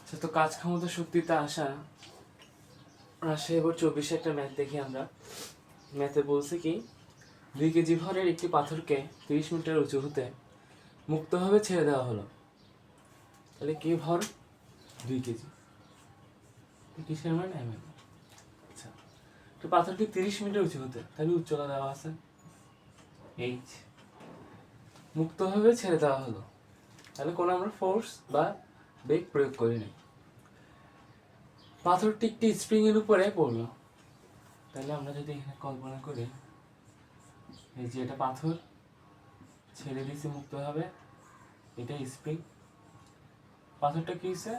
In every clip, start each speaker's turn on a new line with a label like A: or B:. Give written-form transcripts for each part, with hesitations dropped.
A: তো কাজ ক্ষমতা শক্তিতে আসা রাজশাহী বোর্ড 24 একটা ম্যাথ দেখি আমরা। ম্যাথে বলছে কি 2 কেজি ভরের একটি পাথরকে 30 মিটার উঁচু হতে মুক্তভাবে ছেড়ে দেওয়া হলো। তাহলে কি ভর? 2 কেজি। কিসের মান? M M. আচ্ছা, তো পাথরকে 30 মিটার উঁচু হতে, তাহলে উচ্চতা দেওয়া আছে এইচ। মুক্তভাবে ছেড়ে দেওয়া হলো, তাহলে কোনো আমরা ফোর্স বা বেগ প্রয়োগ করিনি। পাথরটি একটি স্প্রিং এর উপরে পড়লো। তাহলে আমরা যদি এখানে কল্পনা করি, এই যে এটা পাথর ছেড়ে দিয়েছি মুক্তভাবে, এটা স্প্রিং। পাথরটা কি হয়েছে?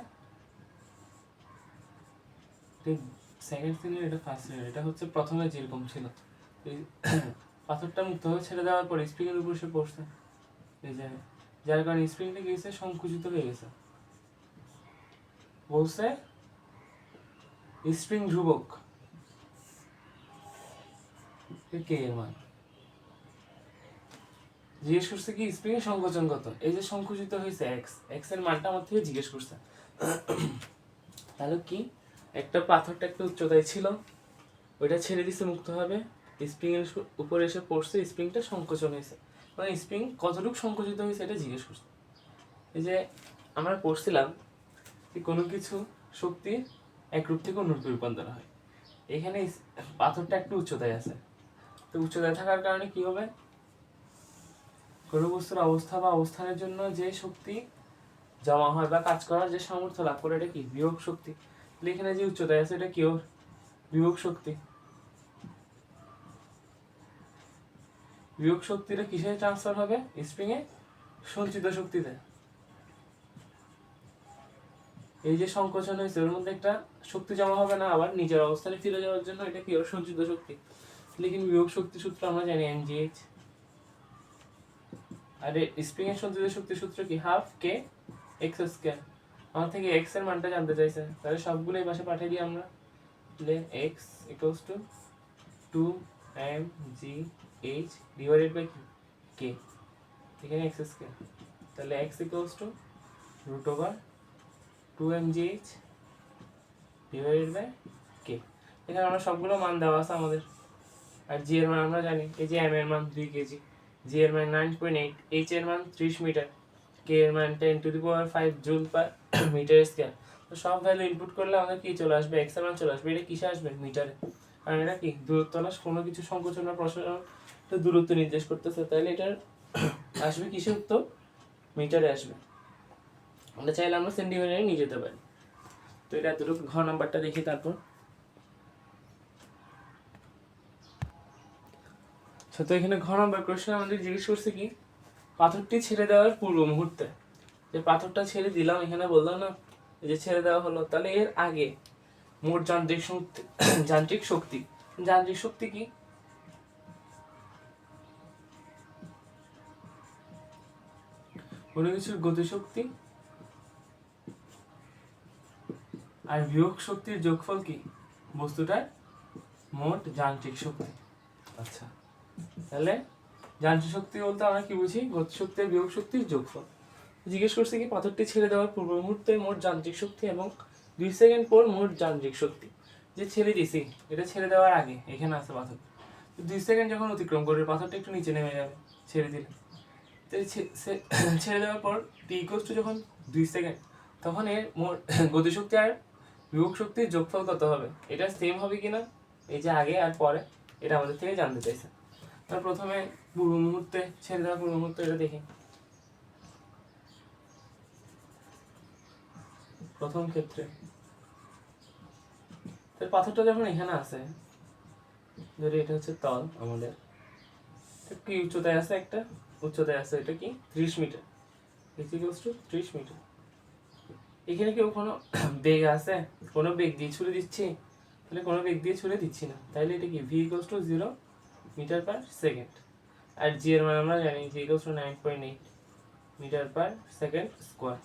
A: সেকেন্ড শ্রেণীর, এটা ফার্স্ট শ্রেণীর। এটা হচ্ছে প্রথমে যেরকম ছিল, এই পাথরটা মুক্তভাবে ছেড়ে দেওয়ার পর স্প্রিং এর উপর সে পড়ছে, এই যে যার কারণে স্প্রিংটা কি হয়েছে? সংকুচিত হয়ে গেছে। বলছে স্প্রিং ধ্রুবক কে এর মান জিজ্ঞেস করছে কি স্প্রিং এর সংকোচন কত। এই যে সংকুচিত হয়েছে এক্স, এক্স এর মানটা আমার থেকে জিজ্ঞেস করছে। তাহলে কি একটা পাথরটা একটা উচ্চতায় ছিল, ওইটা ছেড়ে দিছে মুক্ত হবে, স্প্রিং এর উপরে এসে পড়ছে, স্প্রিংটা সংকোচন হয়েছে, মানে স্প্রিং কতটুকু সংকুচিত হয়েছে এটা জিজ্ঞেস করছে। এই যে আমরা পড়ছিলাম যে কোনো কিছু শক্তি এক রূপ থেকে অন্য রূপে রূপান্তর হয়। এখানে পাথরটা একটু উচ্চতায় আছে, তো উচ্চতায় থাকার কারণে কি হবে? কোনো বস্তুর অবস্থা বা অবস্থানের জন্য যে শক্তি জমা হয় বা কাজ করার যে সামর্থ্য লাভ করে, এটা কি? বিভব শক্তি। তাহলে এখানে যে উচ্চতায় আছে এটা কি? ওর বিভব শক্তি। বিভব শক্তিটা কিসে ট্রান্সফার হবে? স্প্রিং এ সঞ্চিত শক্তিতে। এই যে সংকোচন হয়েছে ওর মধ্যে একটা শক্তি জমা হবে না, আবার নিজের অবস্থানে ফিরে যাওয়ার জন্য এটা কি? ওর সঞ্চিত শক্তি। লেকিন বিভব শক্তি সূত্র আমরা জানি এমজিএইচ। আর স্প্রিং এর সঞ্চিত শক্তি সূত্র কি? হাফ কে এক্স স্কয়ার। আমার থেকে এক্স এর মানটা জানতে চাইছে, তাহলে সবগুলো এই পাশে পাঠিয়ে দিই আমরা। তাহলে x equals to 2mgh divided by k, এখানে এক্স স্কয়ার। তাহলে x equals to root over 2mgh divided by k. এখানে আমরা সবগুলো মান দেওয়া আছে আমাদের। আর জি এর মান আমরা জানি, এই যে এম এর মান 2 কেজি, জি এর মান 9.8, এইচ এর মান 30 মিটার, কে এর মান 10⁵ জুল পার মিটার স্কয়ার। তো সব ভ্যালু ইনপুট করলে আমাদের কি চলে আসবে? এক্স এর মান চলে আসবে। এটা কিসে আসবে? মিটারে। কারণ এটা কি? দূরত্ব না, কোনো কিছু সংকোচন বা প্রসারণ দূরত্ব নির্দেশ করতেছে, তাহলে এটার আসবে কিসে উত্তর? মিটারে আসবে। আমরা চাইলে আমরা সেন্টিমিটারে নিয়ে যেতে পারি। তো এটা এতটুকু। ঘ নাম্বারটা দেখি তারপর। তো এখানে ঘ নাম্বার কোশ্চেন আমাদের জিজ্ঞেস করছে কি পাথরটি ছেড়ে দেওয়ার পূর্ব মুহূর্তে, যে পাথরটা ছেড়ে দিলাম, এখানে বললাম না যে ছেড়ে দেওয়া হলো, তাহলে এর আগে মোট যান্ত্রিক শক্তি যান্ত্রিক শক্তি যান্ত্রিক শক্তি কি? কোনো কিছুর গতিশক্তি আর বিয়োগ শক্তির যোগফল কি? বস্তুটার মোট যান্ত্রিক শক্তি। আচ্ছা, তাহলে যান্ত্রিক শক্তি বলতে আমরা কি বুঝি? গতিশক্তি আর বিয়োগ শক্তির যোগফল। জিজ্ঞেস করছে কি পাথরটি ছেড়ে দেওয়ার পূর্ব মুহূর্তে মোট যান্ত্রিক শক্তি এবং 2 সেকেন্ড পর মোট যান্ত্রিক শক্তি। যে ছেড়ে দিছি এটা ছেড়ে দেওয়ার আগে এখানে আছে পাথর, 2 সেকেন্ড যখন অতিক্রম করবে পাথরটা একটু নিচে নেমে যাবে ছেড়ে দিলে। তো ছেড়ে দেওয়ার পর টি ইকুয়ালস টু যখন 2 সেকেন্ড, তখন এর মোট গতিশক্তি আর বিভব শক্তির যোগফল কত হবে? এটা সেম হবে কিনা, এই যে আগে আর পরে, এটা আমাদের থেকে জানতে চাইছে। তার প্রথমে পূর্ব মুহূর্তে, ছেড়ে দেওয়ার পূর্ব মুহূর্তে, এটা দেখি। প্রথম ক্ষেত্রে পাথরটা যখন এখানে আছে, যদি এটা হচ্ছে তল আমাদের, কি উচ্চতায় আছে? একটা উচ্চতায় আছে, এটা কি? 30 মিটার। Equals to 30 metre. এখানে কি কোনো বেগ আছে? কোনো বেগ দিয়ে ছুড়ে দিচ্ছি? তাহলে কোনো বেগ দিয়ে ছুড়ে দিচ্ছি না, তাহলে এটা কি? V equals to 0 metre per second. আর জি এর মান আমরা জানি, g equals to 9.8 metre per second square.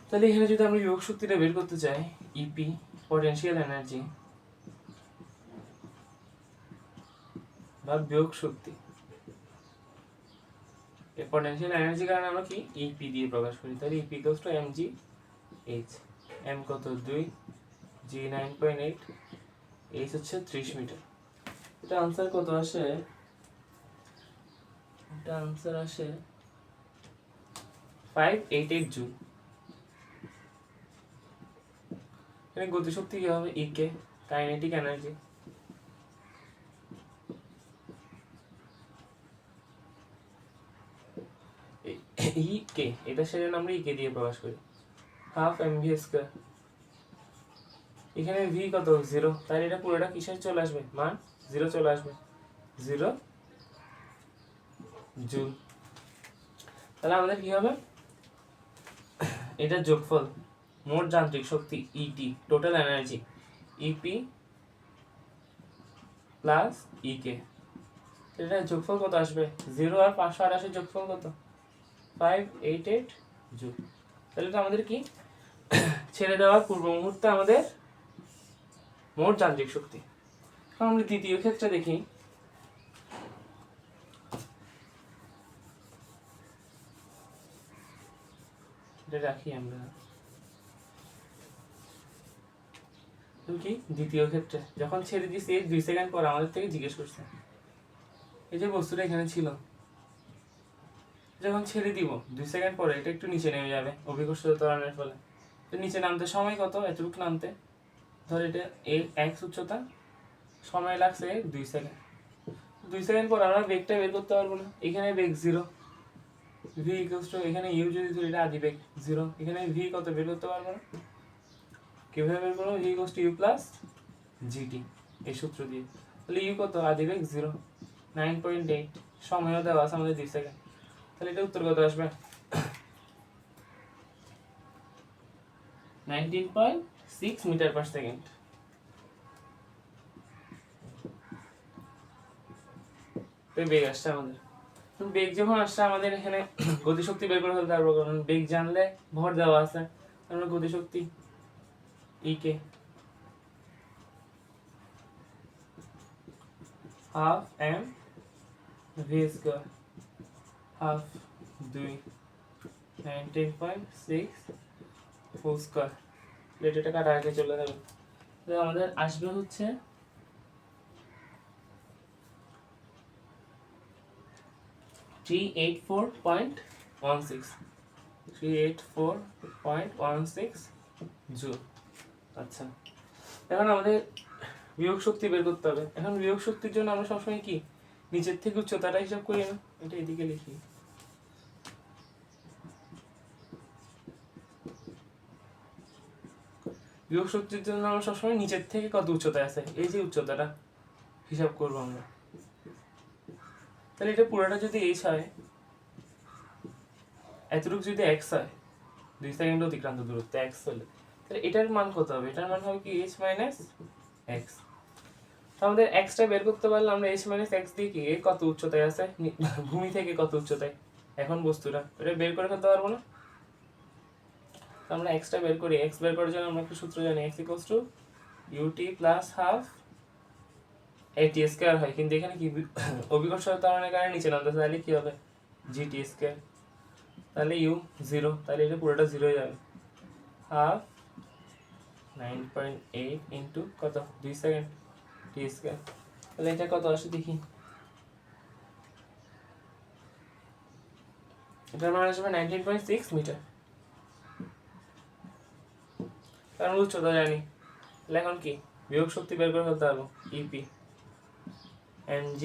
A: তাহলে এখানে যদি আমরা বিভব শক্তিটা বের করতে চাই, ইপি পটেনশিয়াল এনার্জি বা বিয়োগ শক্তি, এই পটেনশিয়াল এনার্জি কারণে আমরা কি ইপি দিয়ে প্রকাশ করি, তাহলে EP equals to MG H, M কত 2, জি 9.8, এইচ হচ্ছে 30 মিটার। এটা আনসার কত আসে? এটা আনসার আসে 588 জুল। এখানে গতিশক্তি কি হবে? ইকে, কাইনেটিক এনার্জি। ইকে, এটা সেজন্য আমরা ইকে দিয়ে প্রকাশ করি, হাফ এম ভি স্কয়ার। এখানে ভি কত 0, তাই এটা পুরোটা কিসের চলে আসবে? মান 0 চলে আসবে, 0 জুল। তাহলে আমাদের কি হবে? এটা যোগফল মোট যান্ত্রিক শক্তি ET, total energy EP plus EK. এটা যোগফল কত আসবে? 0 আর 588 যোগফল কত? 588 জুল। তাহলে এটা আমাদের কি? ছেড়ে দেওয়ার পূর্ব মুহূর্তে আমাদের মোট যান্ত্রিক শক্তি। আমরা দ্বিতীয় ক্ষেত্রে দেখি, এটা রাখি আমরা কি দ্বিতীয় ক্ষেত্রে যখন ছেড়ে দিয়েছি 2 সেকেন্ড পর আমাদের থেকে জিজ্ঞেস করছে এই যে বস্তুটা এখানে ছিল, যখন ছেড়ে দিব 2 সেকেন্ড পরে এটা একটু নিচে নেমে যাবে অভিকর্ষজ ত্বরণের ফলে। তো নিচে নামতে সময় কত? এতটুকু নামতে, ধর এটা x উচ্চতা, সময় লাগছে 2 সেকেন্ড। 2 সেকেন্ড পর আমরা বেগটা বের করতে পারবো না। এখানে বেগ 0, v ইকুয়ালস টু, এখানে u যদি ধরি এটা আদি বেগ 0, এখানে v কত বের করতে পারবো না। কিভাবে বের করবো? v equals two u plus gt, এই সূত্র দিয়ে। তাহলে u কত? আদি বেগ 0, 9.8, সময়ও দেওয়া আছে আমাদের 2 সেকেন্ড। তাহলে এটা উত্তর কত আসবে? 19.6 মিটার পার সেকেন্ড। বেগ আসছে আমাদের। বেগ যখন আসছে আমাদের এখানে গতিশক্তি বের করে ফেলতে পারবো, কারণ বেগ জানলে ভর দেওয়া আছে। আমরা গতিশক্তি EK half m v square, half 2, 19.6 full square. এটা কাটা আগে চলে যাবে। তো আমাদের আসবে হচ্ছে 384.16 জুল। আচ্ছা, এখন আমাদের বিয়োগ শক্তি বের করতে হবে। এখন বিয়োগ শক্তির জন্য আমরা সবসময় কি নিচের থেকে উচ্চতাটা হিসাব করি না? এটা এদিকে লিখি। বিয়োগ শক্তির জন্য আমরা সবসময় নিচের থেকে কত উচ্চতায় আছে এই যে উচ্চতাটা হিসাব করবো আমরা। তাহলে এটা পুরোটা যদি h হয়, এতটুকু যদি x হয়, 2 সেকেন্ড অতিক্রান্ত দূরত্ব x হলে, তাহলে এটার মান কত হবে? এটার মান হবে কি h মাইনাস x। আমাদের x টা বের করতে পারলে আমরা h মাইনাস x দিয়ে কি কত উচ্চতায় আছে, ভূমি থেকে কত উচ্চতায় এখন বস্তুটা, এটা বের করে ফেলতে পারবো না? আমরা x টা বের করি। x বের করার জন্য আমরা একটা সূত্র জানি, x equals two ut plus half at square হয়, কিন্তু এখানে কি অভিকর্ষজ ত্বরণের কারণে নিচে নামতেছে, তাহলে কি হবে? gt square. তাহলে u 0, তাহলে এটা পুরোটা 0 হয়ে যাবে। হাফ 9.8 ইন্টু কত? 2 সেকেন্ড t স্কয়ার। তাহলে এটা কত আসে দেখি। এটার মান আসবে 19.6 মিটার, কারণ উচ্চতা জানি। তাহলে এখন কি বিয়োগ শক্তি বের করে ফেলতে পারবো, ইপি mg,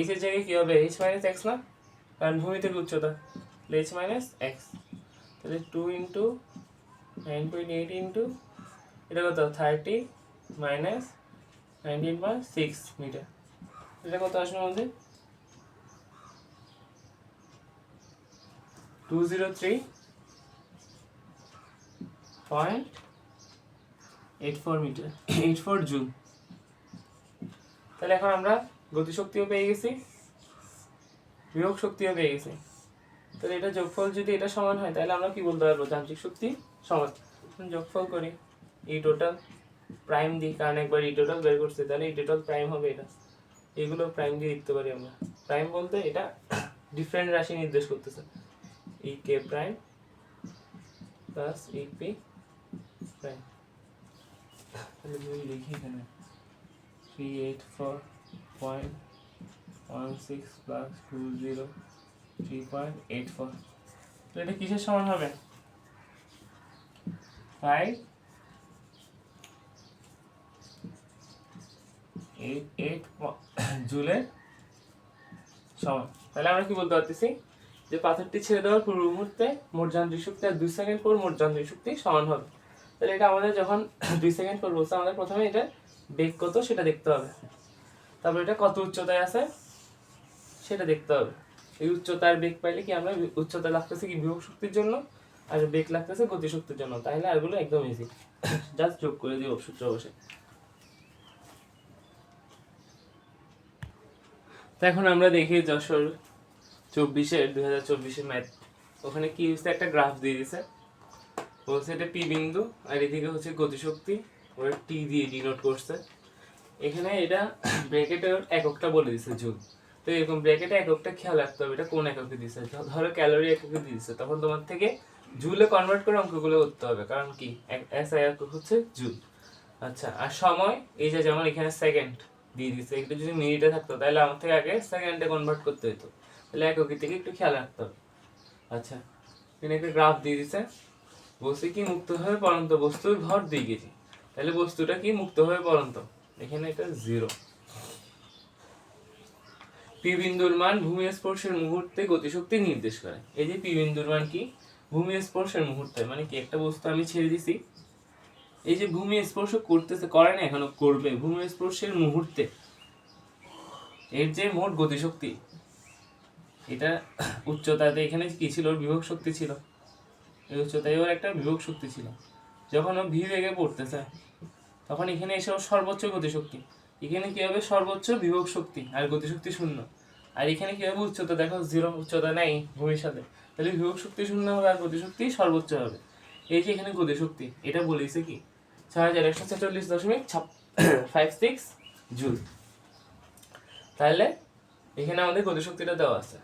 A: h এর জায়গায় কি হবে? h মাইনাস x না, কারণ ভূমি থেকে উচ্চতা, h মাইনাস x। তাহলে 2 ইন্টু 9.8 ইন্টু এটা কত? 30 মাইনাস 19.6 মিটার। এটা কত আসবে আমাদের? 203.84 মিটার, 84 জুল। তাহলে এখন আমরা গতিশক্তিও পেয়ে গেছি, বিয়োগ শক্তিও পেয়ে গেছি। তাহলে এটা যোগফল যদি এটা সমান হয়, তাহলে আমরা কি বলতে পারবো? যান্ত্রিক শক্তি সমান। যোগফল করি, ই টোটাল প্রাইম দিই, কারণ একবার ই টোটাল বের করছে, তাহলে ই টোটাল প্রাইম হবে এটা। এগুলো প্রাইম দিয়ে লিখতে পারি আমরা। প্রাইম বলতে এটা ডিফারেন্ট রাশি নির্দেশ করতেছে, ই কে প্রাইম প্লাস ইপি প্রাইম। তাহলে যদি লিখি এখানে 384.16 প্লাস 203.84, তো এটা কিসের সমান হবে? 588 জুলের সমান। তাহলে আমরা কি বলতে পারতেছি যে পাথরটি ছেড়ে দেওয়ার পূর্ব মুহূর্তে মোট যান্ত্রিক শক্তি আর 2 সেকেন্ড পর মোট যান্ত্রিক শক্তি সমান হবে। তাহলে এটা আমাদের যখন 2 সেকেন্ড পর বলছে, আমাদের প্রথমে এটা বেগ কত সেটা দেখতে হবে, তারপর এটা কত উচ্চতায় আছে সেটা দেখতে হবে। এই উচ্চতার বেগ পাইলে কি আমরা উচ্চতা লাগতেছে কি বিভব শক্তির জন্য, আর বেগ লাগতেছে গতি শক্তির জন্য। তাহলে আরগুলো একদম ইজি, জাস্ট যোগ করে দিও সূত্র বসে। তো এখন আমরা দেখি যশোর 2024-এর ম্যাথ। ওখানে কি হচ্ছে, একটা গ্রাফ দিয়ে দিছে, বলছে এটা পি বিন্দু আর এদিকে হচ্ছে গতিশক্তি, ওরা টি দিয়ে ডিনোট করছে। এখানে এটা ব্র্যাকেটের এককটা বলে দিছে জুল। তো এরকম ব্র্যাকেটে এককটা খেয়াল রাখতে হবে, এটা কোন এককে দিছে। ধরো ক্যালোরি এককে দিছে, তখন তোমার থেকে জুলে কনভার্ট করে অঙ্কগুলো করতে হবে, কারণ কি এসআই একক হচ্ছে জুল। আচ্ছা, আর সময় এই যে যেমন এখানে সেকেন্ড দিয়ে দিচ্ছে, একটু যদি মিনিটে থাকতো তাহলে আমার থেকে আগে সেকেন্ডে কনভার্ট করতে হতো, তাহলে এককে থেকে একটু খেয়াল রাখতে হবে। আচ্ছা, এখানে একটা গ্রাফ দিয়ে দিচ্ছে, বলছে কি মুক্তভাবে পড়ন্ত বস্তুর ভর 2 কেজি। তাহলে বস্তুটা কি মুক্তভাবে পড়ন্ত, এখানে এটা 0। পি বিন্দুর মান ভূমি স্পর্শের মুহূর্তে গতিশক্তি নির্দেশ করে। এই যে পি বিন্দুর মান কি, ভূমি স্পর্শের মুহূর্তে, মানে কি একটা বস্তু আমি ছেড়ে দিছি, এই যে ভূমি স্পর্শ করতেছে, করে না এখনো, করবে, ভূমি স্পর্শের মুহূর্তে এর যে মোট গতিশক্তি, এটা উচ্চতাতে এখানে কি ছিল, বিভব শক্তি ছিল, এই উচ্চতায় ওর একটা বিভব শক্তি ছিল। যখন ও ভি বেগে পড়তেছে তখন এখানে এসে সর্বোচ্চ গতিশক্তি, এখানে কি হবে সর্বোচ্চ বিভব শক্তি আর গতিশক্তি 0। আর এখানে কি হবে উচ্চতা, দেখো 0, উচ্চতা নাই ভূমির সাথে, তাহলে বিভব শক্তি 0 হবে আর গতিশক্তি সর্বোচ্চ হবে। এই যে এখানে গতিশক্তি, এটা বলেছে কি 6146.56 জুল। তাহলে এখানে আমাদের গতিশক্তিটা দেওয়া আছে।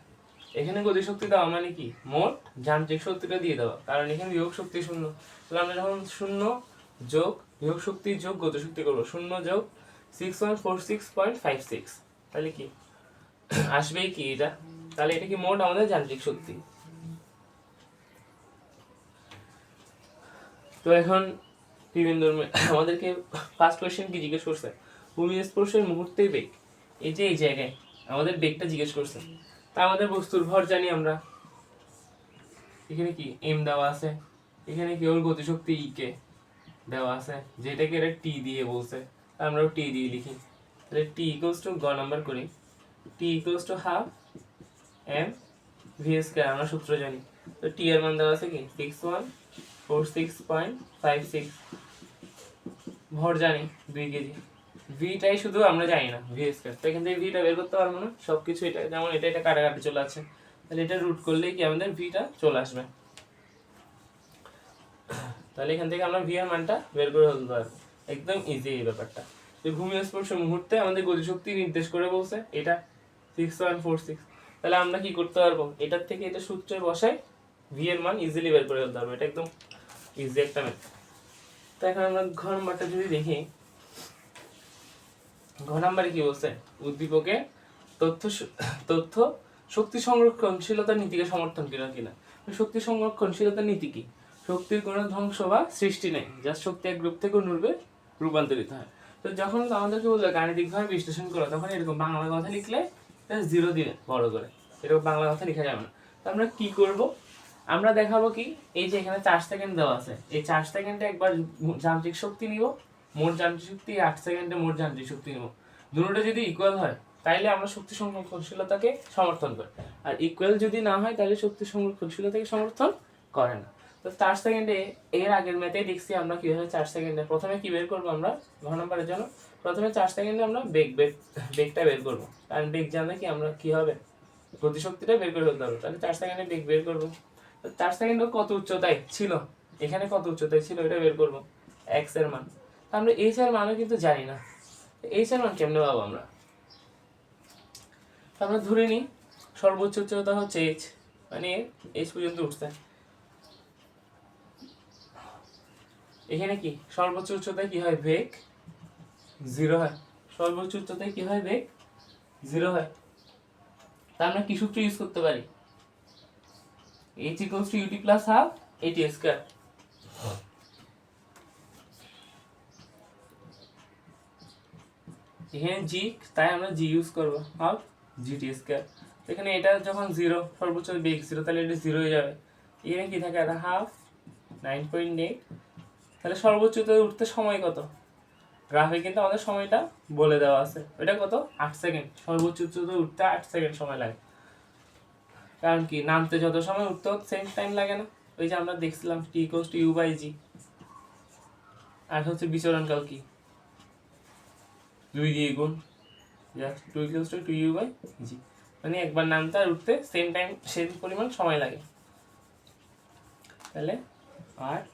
A: এখানে গতিশক্তি দেওয়া মানে কি, মোট যান্ত্রিক শক্তিটা দিয়ে দেওয়া, কারণ এখানে বিভব শক্তি 0। তাহলে আমরা যখন 0 যোগ বিভব শক্তি যোগ গতিশক্তি করবো, 0 যোগ 6146.56, তাহলে কি আসবেই কি এটা, তাহলে এটা কি মোট আমাদের যান্ত্রিক শক্তি। তো এখন পি বিন্দুর আমাদেরকে ফার্স্ট কোয়েশ্চেন কি জিজ্ঞেস করছে, ভূমি স্পর্শের মুহূর্তেই বেগ, এই যে এই জায়গায় আমাদের বেগটা জিজ্ঞেস করছে। তা আমাদের বস্তুর ভর জানি আমরা, এখানে কি এম দেওয়া আছে, এখানে কি ওর গতিশক্তি ই কে দেওয়া আছে, যেটাকে এটা টি দিয়ে বলছে, আমরাও টি দিয়ে লিখি। তাহলে টি ইকুয়ালস টু গ নাম্বার করি, T equals to half m v square, আমরা সূত্র জানি। তো টি এর মান দেওয়া আছে কি 6146.56, ভর জানি 2 কেজি, ভিটাই শুধু আমরা জানি না ভি স্কয়ার, তো এখান থেকে ভিটা বের করতে পারবো না, সবকিছু এটা যেমন এটা কাটাকাটি চলে আছে, তাহলে এটা রুট করলেই কি আমাদের ভিটা চলে আসবে। তাহলে এখান থেকে আমরা ভি এর মানটা বের করে ফেলতে পারবো, একদম ইজি এই ব্যাপারটা। যে ভূমি স্পর্শ মুহূর্তে আমাদের গতিশক্তি নির্দেশ করে বলছে এটা 6146, তাহলে আমরা কি করতে পারবো, এটার থেকে এটা সূত্রে বসাই ভি এর মান ইজিলি বের করে ফেলতে পারবো, এটা একদম ইজি একটা ম্যাথ। তো এখন আমরা ঘ নাম্বারটা যদি দেখি, ঘ নাম্বারে কি বলছে, উদ্দীপকে তথ্য শক্তি সংরক্ষণশীলতার নীতিকে সমর্থন করে কিনা। শক্তি সংরক্ষণশীলতার নীতি কি, শক্তির কোনো ধ্বংস বা সৃষ্টি নেই, যা শক্তি এক গ্রুপ থেকে অন্যরূপে রূপান্তরিত হয়। তো যখন আমাদেরকে বললো গাণিতিকভাবে বিশ্লেষণ করো, তখন এরকম বাংলা কথা লিখলে 0 দিয়ে বড় করে, এরকম বাংলা কথা লেখা যাবে না। তো আমরা কি করব, আমরা দেখাবো কি, এই যে এখানে 4 সেকেন্ড দেওয়া আছে, এই 4 সেকেন্ডে একবার যান্ত্রিক শক্তি নিব, মোট যান্ত্রিক শক্তি 8 সেকেন্ডে মোট যান্ত্রিক শক্তি নিব, দুটোটা যদি ইকুয়াল হয় তাইলে আমরা শক্তি সংরক্ষণশীলতাকে সমর্থন করি, আর ইকুয়াল যদি না হয় তাহলে শক্তি সংরক্ষণশীলতাকে সমর্থন করে না। তো 4 সেকেন্ডে এর আগের ম্যাথে দেখছি আমরা কিভাবে 4 সেকেন্ডে প্রথমে কি বের করবো, আমরা ঘ নম্বরের জন্য প্রথমে 4 সেকেন্ডে আমরা বেগটা বের করবো, কারণ বেগ জানলে কি আমরা কি হবে গতিশক্তিটা বের করে ফেলতে পারবো। তাহলে 4 সেকেন্ডে বেগ বের করবো, 4 সেকেন্ডে কত উচ্চতায় ছিল, এখানে কত উচ্চতায় ছিল এটা বের করবো, এক্স এর মান। আমরা এইচ এর মানও কিন্তু জানি না, এইচ এর মান কেমনে পাবো আমরা, আমরা ধরে নিই সর্বোচ্চ উচ্চতা হচ্ছে এইচ, মানে এইচ পর্যন্ত উঠছে, এখানে কি সর্বোচ্চ উচ্চতায় কি হয়, বেগ 0 হয়। সর্বোচ্চ উচ্চতায় কি হয়, বেগ 0 হয়। তা আমরা কি সূত্র ইউজ করতে পারি, h equals to ut plus half at square. এখানে g, তাই আমরা g ইউজ করব, হাফ gt স্কয়ার। এখানে এটা যখন 0, সর্বোচ্চ বেগ 0, তাহলে এটা 0 হয়ে যাবে। এখানে কি থাকে, এটা হাফ 9.8। তাহলে সর্বোচ্চ উঠতে সময় কত, গ্রাফে কিন্তু আমাদের সময়টা বলে দেওয়া আছে, ওইটা কত, 8 সেকেন্ড। সর্বোচ্চ উচ্চতায় উঠতে 8 সেকেন্ড সময় লাগে। কারণ কি, নামতে যত সময় উঠতেও সেম টাইম লাগে না, ওই যে আমরা দেখছিলাম t equals to u/g। আর হচ্ছে বিচরণকাল কি, 2 দিয়ে গুণ, জাস্ট 2 equals to 2u/g, মানে একবার নামতে আর উঠতে সেম টাইম, সেম পরিমাণ সময় লাগে। তাহলে 8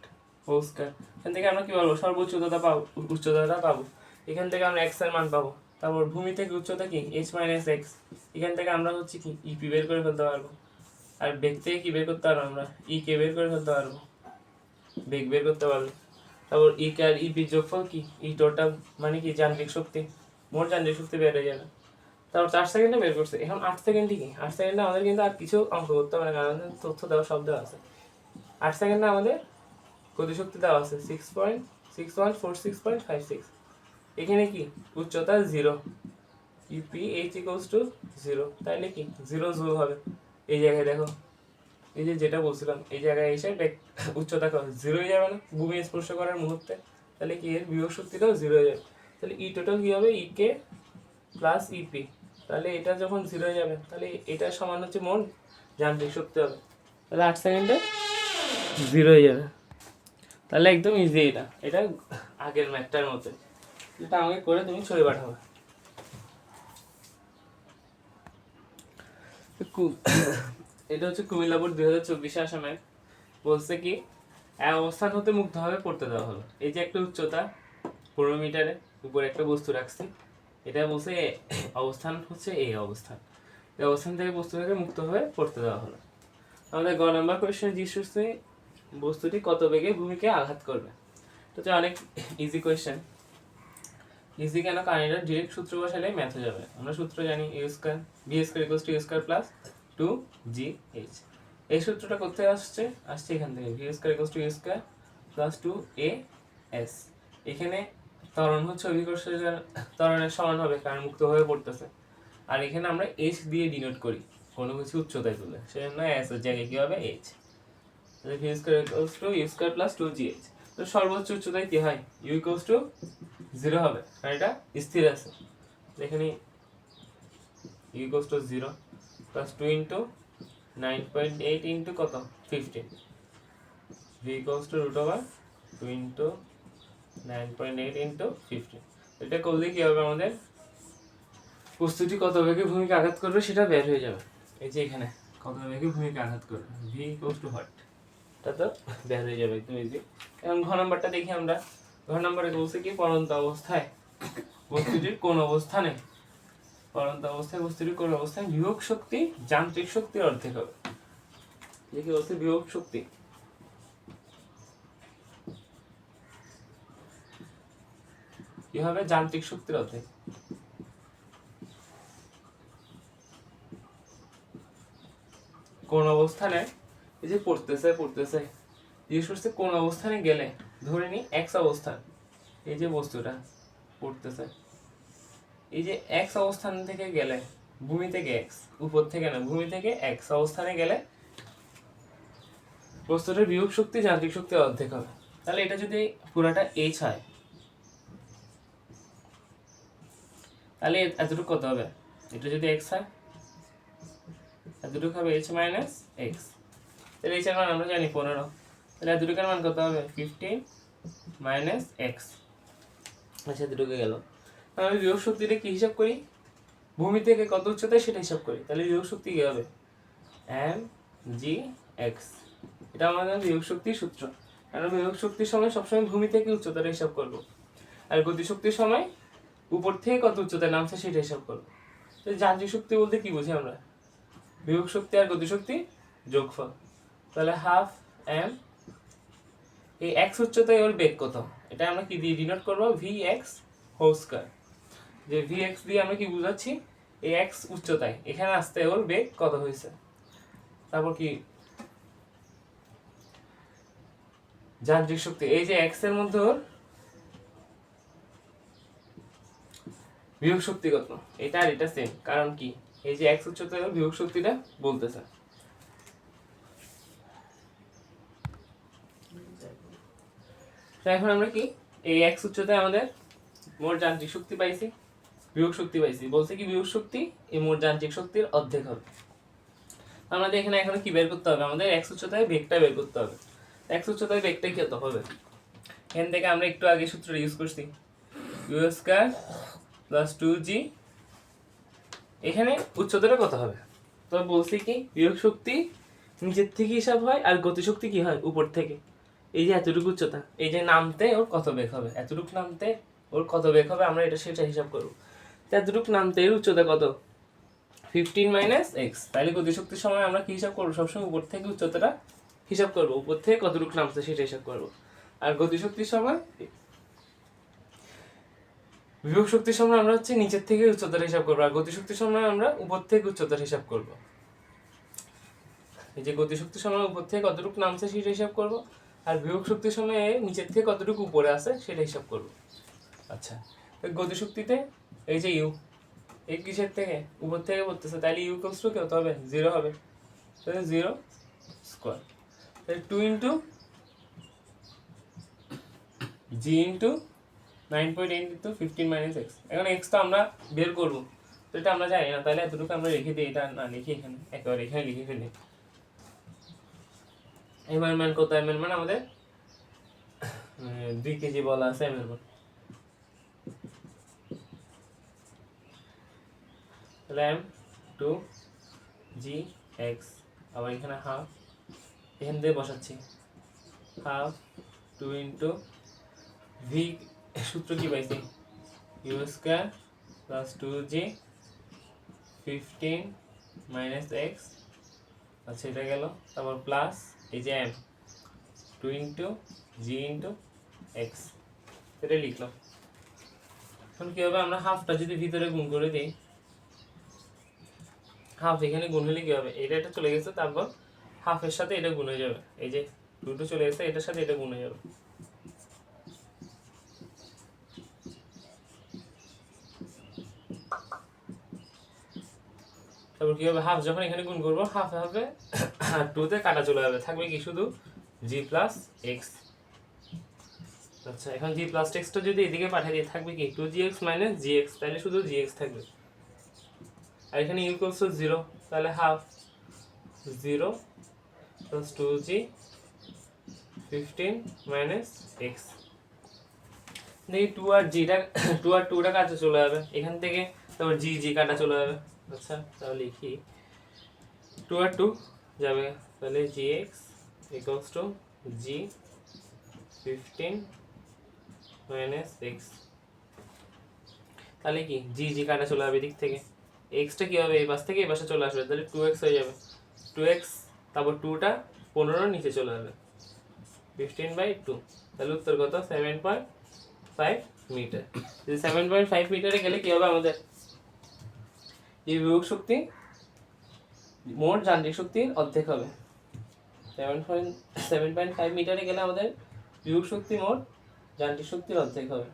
A: হোল স্কয়ার। এখান থেকে আমরা কি বলবো, সর্বোচ্চ উচ্চতা পাবো, উচ্চতাটা পাবো। এখান থেকে আমরা x এর মান পাবো। তারপর ভূমি থেকে উচ্চতা কি, h মাইনাস x। এখান থেকে আমরা হচ্ছে কি ep বের করে ফেলতে পারবো। আর বেগ থেকে কি বের করতে পারবো, আমরা e কে বের করে ফেলতে পারবো, বেগ বের করতে পারবো। তারপর e কে আর ep যোগফল কি, e টোটাল মানে কি যান্ত্রিক শক্তি, মোট যান্ত্রিক শক্তি বের হয়ে যাবে। তারপর 4 সেকেন্ডে বের করছে। এখন 8 সেকেন্ডে কি, 8 সেকেন্ডে আমাদের কিন্তু আর কিছু অঙ্ক করতে হবে না, কারণ তথ্য দেওয়া সব দেওয়া আছে। 8 সেকেন্ডে আমাদের গতিশক্তি দেওয়া আছে 6.6146.56। এখানে কি উচ্চতা 0, ep h equals to 0, তাইলে কি 0 জুল হবে। এই জায়গায় দেখো, এই যে যেটা বলছিলাম, এই জায়গায় এসে উচ্চতা 0 হয়ে যাবে না ভূমি স্পর্শ করার মুহূর্তে, তাহলে কি এর বিভব শক্তিটাও 0 হয়ে যাবে। তাহলে ই টোটাল কি হবে, ই কে প্লাস ইপি। তাহলে এটা যখন 0 হয়ে যাবে, তাহলে এটা সমান হচ্ছে মোট যান্ত্রিক শক্তি হবে। তাহলে 8 সেকেন্ডে 0 হয়ে যাবে। তাহলে একদম ইজি, এটা এটা আগের ম্যাথটার মতো। এটা আমাকে করে তুমি ছবি পাঠাবে। এটা হচ্ছে কুমিল্লা বোর্ড 2024 আসা ম্যাথ। বলছে কি, এক অবস্থান হতে মুক্তভাবে পড়তে দেওয়া হলো। এই যে একটা উচ্চতা 15 মিটারে উপরে একটা বস্তু রাখছি, এটা বলছে অবস্থান হচ্ছে এই অবস্থান, এই অবস্থান থেকে বস্তুটাকে মুক্তভাবে পড়তে দেওয়া হলো। আমাদের গ নাম্বার কোয়েশ্চেন জিজ্ঞেস, বস্তুটি কত বেগে ভূমিকে আঘাত করবে। তো অনেক ইজি কোয়েশ্চেন। ইজি কেন, কারণ এটা ডিরেক্ট সূত্র বসালে ম্যাথ হয়ে যাবে। আমরা সূত্র জানি, U square B square equals to you square plus 2gh। এই সূত্রটা কোথায় আসছে, এখান থেকে, V square equals to you square plus 2as। এখানে ত্বরণ হচ্ছে অভিকর্ষের ত্বরণের সমান হবে, কারণ মুক্তভাবে পড়তেছে। আর এখানে আমরা h দিয়ে ডিনোট করি কোনো কিছু উচ্চতায় তুলে, সেজন্য s এর জায়গায় কি হবে, h। তাহলে V square equals to you square plus 2gh। তো সর্বোচ্চ উচ্চতায় কি হয়, u ইকুয়ালস টু 0 হবে, কারণ এটা স্থির আছে। এখানে u equals to 0 plus 2 into 9.8 into কত, 15। v equals to root over 2 into 9.8 into 15। এটা করলে কি হবে, আমাদের বস্তুটি কত বেগে ভূমিকে আঘাত করবে সেটা বের হয়ে যাবে। এই যে এখানে কত বেগে ভূমিকে আঘাত করবে, v ইকুয়ালস টু হোয়াট, এটা তো বের হয়ে যাবে একদম ইজি। এখন ঘ নাম্বারটা দেখি আমরা। ঘ নাম্বারে বলছে কি, পড়ন্ত অবস্থায় বস্তুটির কোন অবস্থানে, পড়ন্ত অবস্থায় বস্তুটির কোন অবস্থায় বিভব শক্তি যান্ত্রিক শক্তির অর্ধেক হবে। দেখি বলছে বিভব শক্তি কি হবে, যান্ত্রিক শক্তির অর্ধেক। কোন অবস্থানে, এই যে পড়তেছে জিজ্ঞেস করছে কোন অবস্থানে গেলে, ধরে নি এক্স অবস্থান, এই যে বস্তুটা পড়তেছে, এই যে এক্স অবস্থান থেকে গেলে, ভূমি থেকে এক্স, উপর থেকে না, ভূমি থেকে এক্স অবস্থানে গেলে বস্তুটার বিভব শক্তি যান্ত্রিক শক্তির অর্ধেক হবে। তাহলে এটা যদি পুরাটা এইচ হয়, তাহলে এতটুকু কত হবে, এটা যদি এক্স হয় এতটুকু হবে এইচ মাইনাস এক্স। তাহলে এইচ এর মান আমরা জানি 15, তাহলে এতটুকুর মান কত হবে, 15 মাইনাস এক্স। আচ্ছা, এতটুকু গেল। আমি বিভব শক্তিটা কি হিসাব করি, ভূমি থেকে কত উচ্চতায় সেটা হিসাব করি। তাহলে বিভব শক্তি কি হবে, এম জি এক্স। এটা আমাদের বিভব শক্তির সূত্র। কারণ বিভব শক্তির সময় সবসময় ভূমি থেকে উচ্চতাটা হিসাব করব, আর গতিশক্তির সময় উপর থেকে কত উচ্চতায় নামছে সেটা হিসাব করব। তো যান্ত্রিক শক্তি বলতে কি বুঝি আমরা, বিভব শক্তি আর গতিশক্তি যোগফল। তাহলে হাফ এম এই x উচ্চতায় ওর বেগ কত, এটা আমরা কি দিয়ে ডিনোট করব, vx হোল স্কয়ার। যে vx দিয়ে আমরা কি বুঝাচ্ছি, এই x উচ্চতায় এখানে আসতে ওর বেগ কত হয়েছে। তারপর কি যান্ত্রিক শক্তি, এই যে x এর মধ্যে ওর বিয়োগ শক্তি কত, এটা আর এটা সেম, কারণ কি এই যে x উচ্চতায় ওর বিয়োগ শক্তিটা বলতেছে। তো এখন আমরা কি এই x উচ্চতায় আমাদের মোট যান্ত্রিক শক্তি পাইছি, বিয়োগ শক্তি পাইছি, বলছে কি বিয়োগ শক্তি এই মোট যান্ত্রিক শক্তির অর্ধেক হবে। আমাদের এখানে এখন কি বের করতে হবে, আমাদের x উচ্চতায় বেগটা বের করতে হবে। x উচ্চতায় বেগটা কি কত হবে, এখান থেকে আমরা একটু আগে সূত্রটা ইউজ করছি, u স্কয়ার প্লাস 2g, এখানে উচ্চতাটা কত হবে। তো বলছি কি বিয়োগ শক্তি নিচের থেকে হিসাব হয় আর গতিশক্তি কি হয় উপর থেকে। এই যে এতটুকু উচ্চতা, এই যে নামতে ওর কত বেগ হবে, এতটুকু নামতে ওর কত বেগ হবে, আমরা এটা সেটা হিসাব করবো। এতটুকু নামতে এর উচ্চতা কত, 15 - x, তাহলে গতিশক্তির সময় আমরা কি হিসাব করবো, সবসময় উপর থেকে উচ্চতাটা হিসাব করবো, উপর থেকে কতটুকু নামছে সেটা হিসাব করবো। আর গতিশক্তির সময় বিভব শক্তির সময় আমরা হচ্ছে নিচের থেকে উচ্চতার হিসাব করবো, আর গতিশক্তির সময় আমরা উপর থেকে উচ্চতার হিসাব করবো। এই যে গতিশক্তির সময় উপর থেকে কতটুকু নামছে সেটা হিসাব করবো, আর বিভব শক্তির সময় নিচের থেকে কতটুকু উপরে আছে সেটা হিসাব করবো। আচ্ছা, গতিশক্তিতে এই যে ইউ, এই কিসের থেকে উপর থেকে পড়তেছে, তাহলে ইউ ইকুয়ালস টু কত হবে, 0 হবে, তাহলে 0 স্কয়ার, তাহলে 2 ইন্টু জি ইন্টু 9.8 ইন্টু 15 - x। এখন x তো আমরা বের করবো, তো এটা আমরা জানি না, তাহলে এতটুকু আমরা রেখে দিই, এটা না লিখে এখানে একেবারে এখানে লিখে ফেলি। এমএর মান কত, এমএর মান আমাদের 2 কেজি বলা আছে, এমএর মান তাহলে m2 gx, আবার এখানে হাফ, এখান দিয়ে বসাচ্ছি হাফ 2 ইন্টু ভি, সূত্র কি পাইছি, you square plus 2g 15 - x। আচ্ছা, এটা গেল, তারপর প্লাস এই যে m 2 ইন্টু জি ইন্টু এক্স, এটা লিখলাম। এখন কি হবে, আমরা হাফটা যদি ভিতরে গুণ করে দিই, হাফ এখানে গুণ হলে কি হবে, এটা চলে গেছে, তারপর হাফের সাথে এটা গুণ হয়ে যাবে, এই যে 2 চলে গেছে, এটার সাথে এটা গুণ হয়ে যাবে। তারপর কি হবে, হাফ যখন এখানে গুণ করবো, হাফ হবে আর 2 তে কাটা চলে যাবে, থাকবে কি শুধু g প্লাস x। আচ্ছা, এখন g প্লাস x টা যদি এদিকে পাঠিয়ে দিই, থাকবে কি 2gx মাইনাস gx, তাহলে শুধু gx থাকবে। আর এখানে u ইকুয়ালস টু 0, তাহলে হাফ 0 প্লাস 2g 15 - x। দেখি 2 আর 2টা কাটা চলে যাবে এখান থেকে, তারপর g কাটা চলে যাবে। আচ্ছা, তাহলে লিখি 2 আর 2 যাবে, তাহলে gx equals to g 15 - x। তাহলে কি g কাটা চলে যাবে দিক থেকে, x টা কি হবে এই পাশ থেকে এই পাশে চলে আসবে, তাহলে 2x হয়ে যাবে, 2x, তারপর 2টা 15 নিচে চলে যাবে, 15/2, তাহলে উত্তর কত, 7.5 মিটার। 7.5 মিটারে গেলে কি হবে, আমাদের এই বিভব শক্তি মোট যান্ত্রিক শক্তির অর্ধেক হবে। 7.5 মিটারে গেলে আমাদের বিভব শক্তি মোট যান্ত্রিক শক্তির অর্ধেক হবে।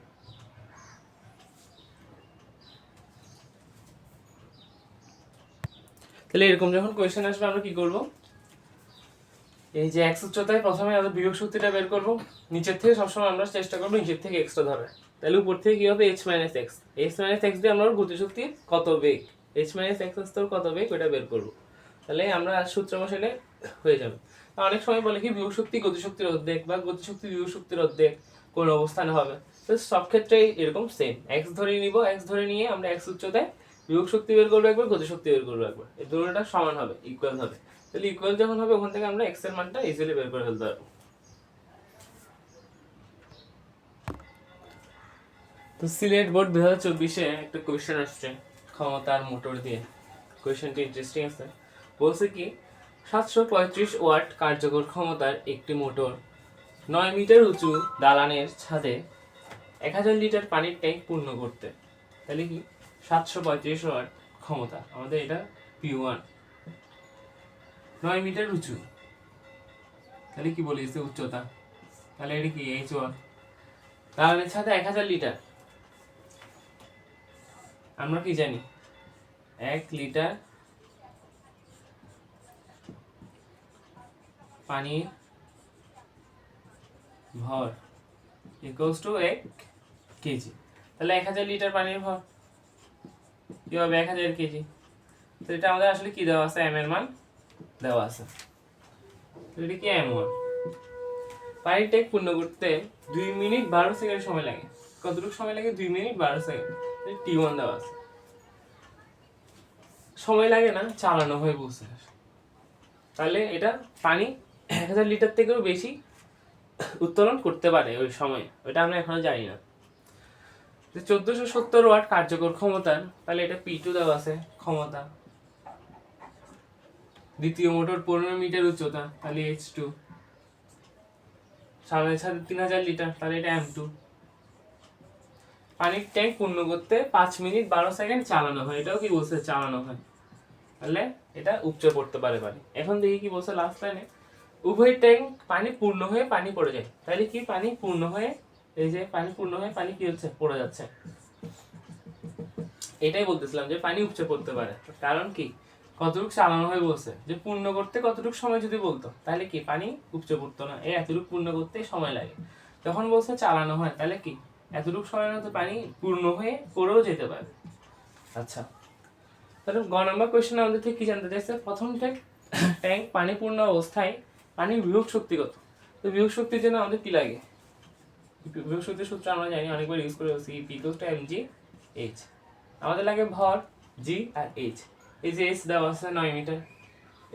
A: তাহলে এরকম যখন কোয়েশ্চেন আসবে, আমরা কি করব, এই যে x উচ্চতায় প্রথমে আমরা বিভব শক্তিটা বের করব, নিচের থেকে সবসময় আমরা চেষ্টা করব নিচের থেকে এক্সটা ধরার। তাহলে উপর থেকে কি হবে, h - x, h - x দিয়ে আমরা গতিশক্তির কত বেগ, h - x স্তর কত বেগ ওটা বের করব। তাহলে আমরা সূত্র বসালে হয়ে যাবে। অনেক সময় বলে কি বিভব শক্তি গতিশক্তির অর্ধেক বা গতিশক্তি বিভব শক্তির অর্ধেক কোন অবস্থানে হবে, তো সব ক্ষেত্রেই এরকম সেম, x ধরে নিব, x ধরে নিয়ে আমরা x উচ্চতায় বিভব শক্তি বের করবো একবার, গতিশক্তি বের করবো একবার, এই দুটোটা সমান হবে, ইকুয়াল হবে। তাহলে ইকুয়াল যখন হবে, ওখান থেকে আমরা x এর মানটা ইজিলি বের করে ফেলতে পারবো। তো সিলেট বোর্ড 2024-এ একটা কোয়েশ্চেন আসছে ক্ষমতার মোটর দিয়ে। কোয়েশ্চেনটি ইন্টারেস্টিং আছে। বলছে কি 735 ওয়াট কার্যকর ক্ষমতার একটি মোটর 9 মিটার উঁচু দালানের ছাদে 1000 লিটার পানির ট্যাঙ্ক পূর্ণ করতে, তাহলে কি 735 ওয়াট ক্ষমতা আমাদের, এটা P1। 9 মিটার উঁচু, তাহলে কি বলিস উচ্চতা, তাহলে এটা কি H1। দালানের ছাদে 1000 লিটার, আমরা কি জানি 1 লিটার পানির ভর ইকুয়ালস টু 1 কেজি। তাহলে 1000 লিটার পানির ভর কি হবে 1000 কেজি। তো এটা আমাদের আসলে কি দেওয়া আছে, এম এর মান দেওয়া আছে, তো এটা কি M1। পানির ট্যাঙ্ক পূর্ণ করতে 2 মিনিট 12 সেকেন্ড সময় লাগে। কতটুকু সময় লাগে, 2 মিনিট 12 সেকেন্ড। T1 দেওয়া আছে, সময় লাগে না, চালানো হয়ে বসে। তাহলে এটা পানি 1000 লিটার থেকেও বেশি উত্তোলন করতে পারে ওই সময়, ওইটা আমরা এখনো জানি না। 1470 ওয়াট কার্যকর ক্ষমতার, তাহলে এটা P2 দেওয়া আছে ক্ষমতা। দ্বিতীয় মোটর 15 মিটার উচ্চতা, তাহলে H2। সামনে ছাদে 3000 লিটার, তাহলে এটা M2। পানির ট্যাঙ্ক পূর্ণ করতে 5 মিনিট 12 সেকেন্ড চালানো হয়, এটাও কি বলছে চালানো হয়, তাহলে এটা উপচে পড়তে পারে পানি। এখন দেখি কি বলছে লাস্ট লাইনে, উভয় ট্যাঙ্ক পানি পূর্ণ হয়ে পানি পড়ে যায়, তাহলে কি পানি পূর্ণ হয়ে, এই যে পানি পূর্ণ হয়ে পানি কি হচ্ছে, পড়ে যাচ্ছে। এটাই বলতেছিলাম যে পানি উপচে পড়তে পারে, কারণ কি কতটুকু চালানো হয়ে বলছে, যে পূর্ণ করতে কতটুকু সময় যদি বলতো তাহলে কি পানি উপচে পড়তো না, এই এতটুকু পূর্ণ করতে সময় লাগে। তখন বলছে চালানো হয়, তাহলে কি এতটুকু সময়ের মধ্যে পানি পূর্ণ হয়ে পড়েও যেতে পারে। আচ্ছা, তাহলে গ নম্বর কোয়েশ্চেন আমাদের থেকে কি জানতে চাইছে, প্রথম ট্যাঙ্ক পানি পূর্ণ অবস্থায় পানির বিভব শক্তি কত। তো বিভব শক্তির জন্য আমাদের কি লাগে, বিভব শক্তির সূত্র আমরা জানি, অনেকবার ইউজ করে বলছি, P = mg/h। আমাদের লাগে ভর g আর h। এই যে h দেওয়া আছে 9 মিটার,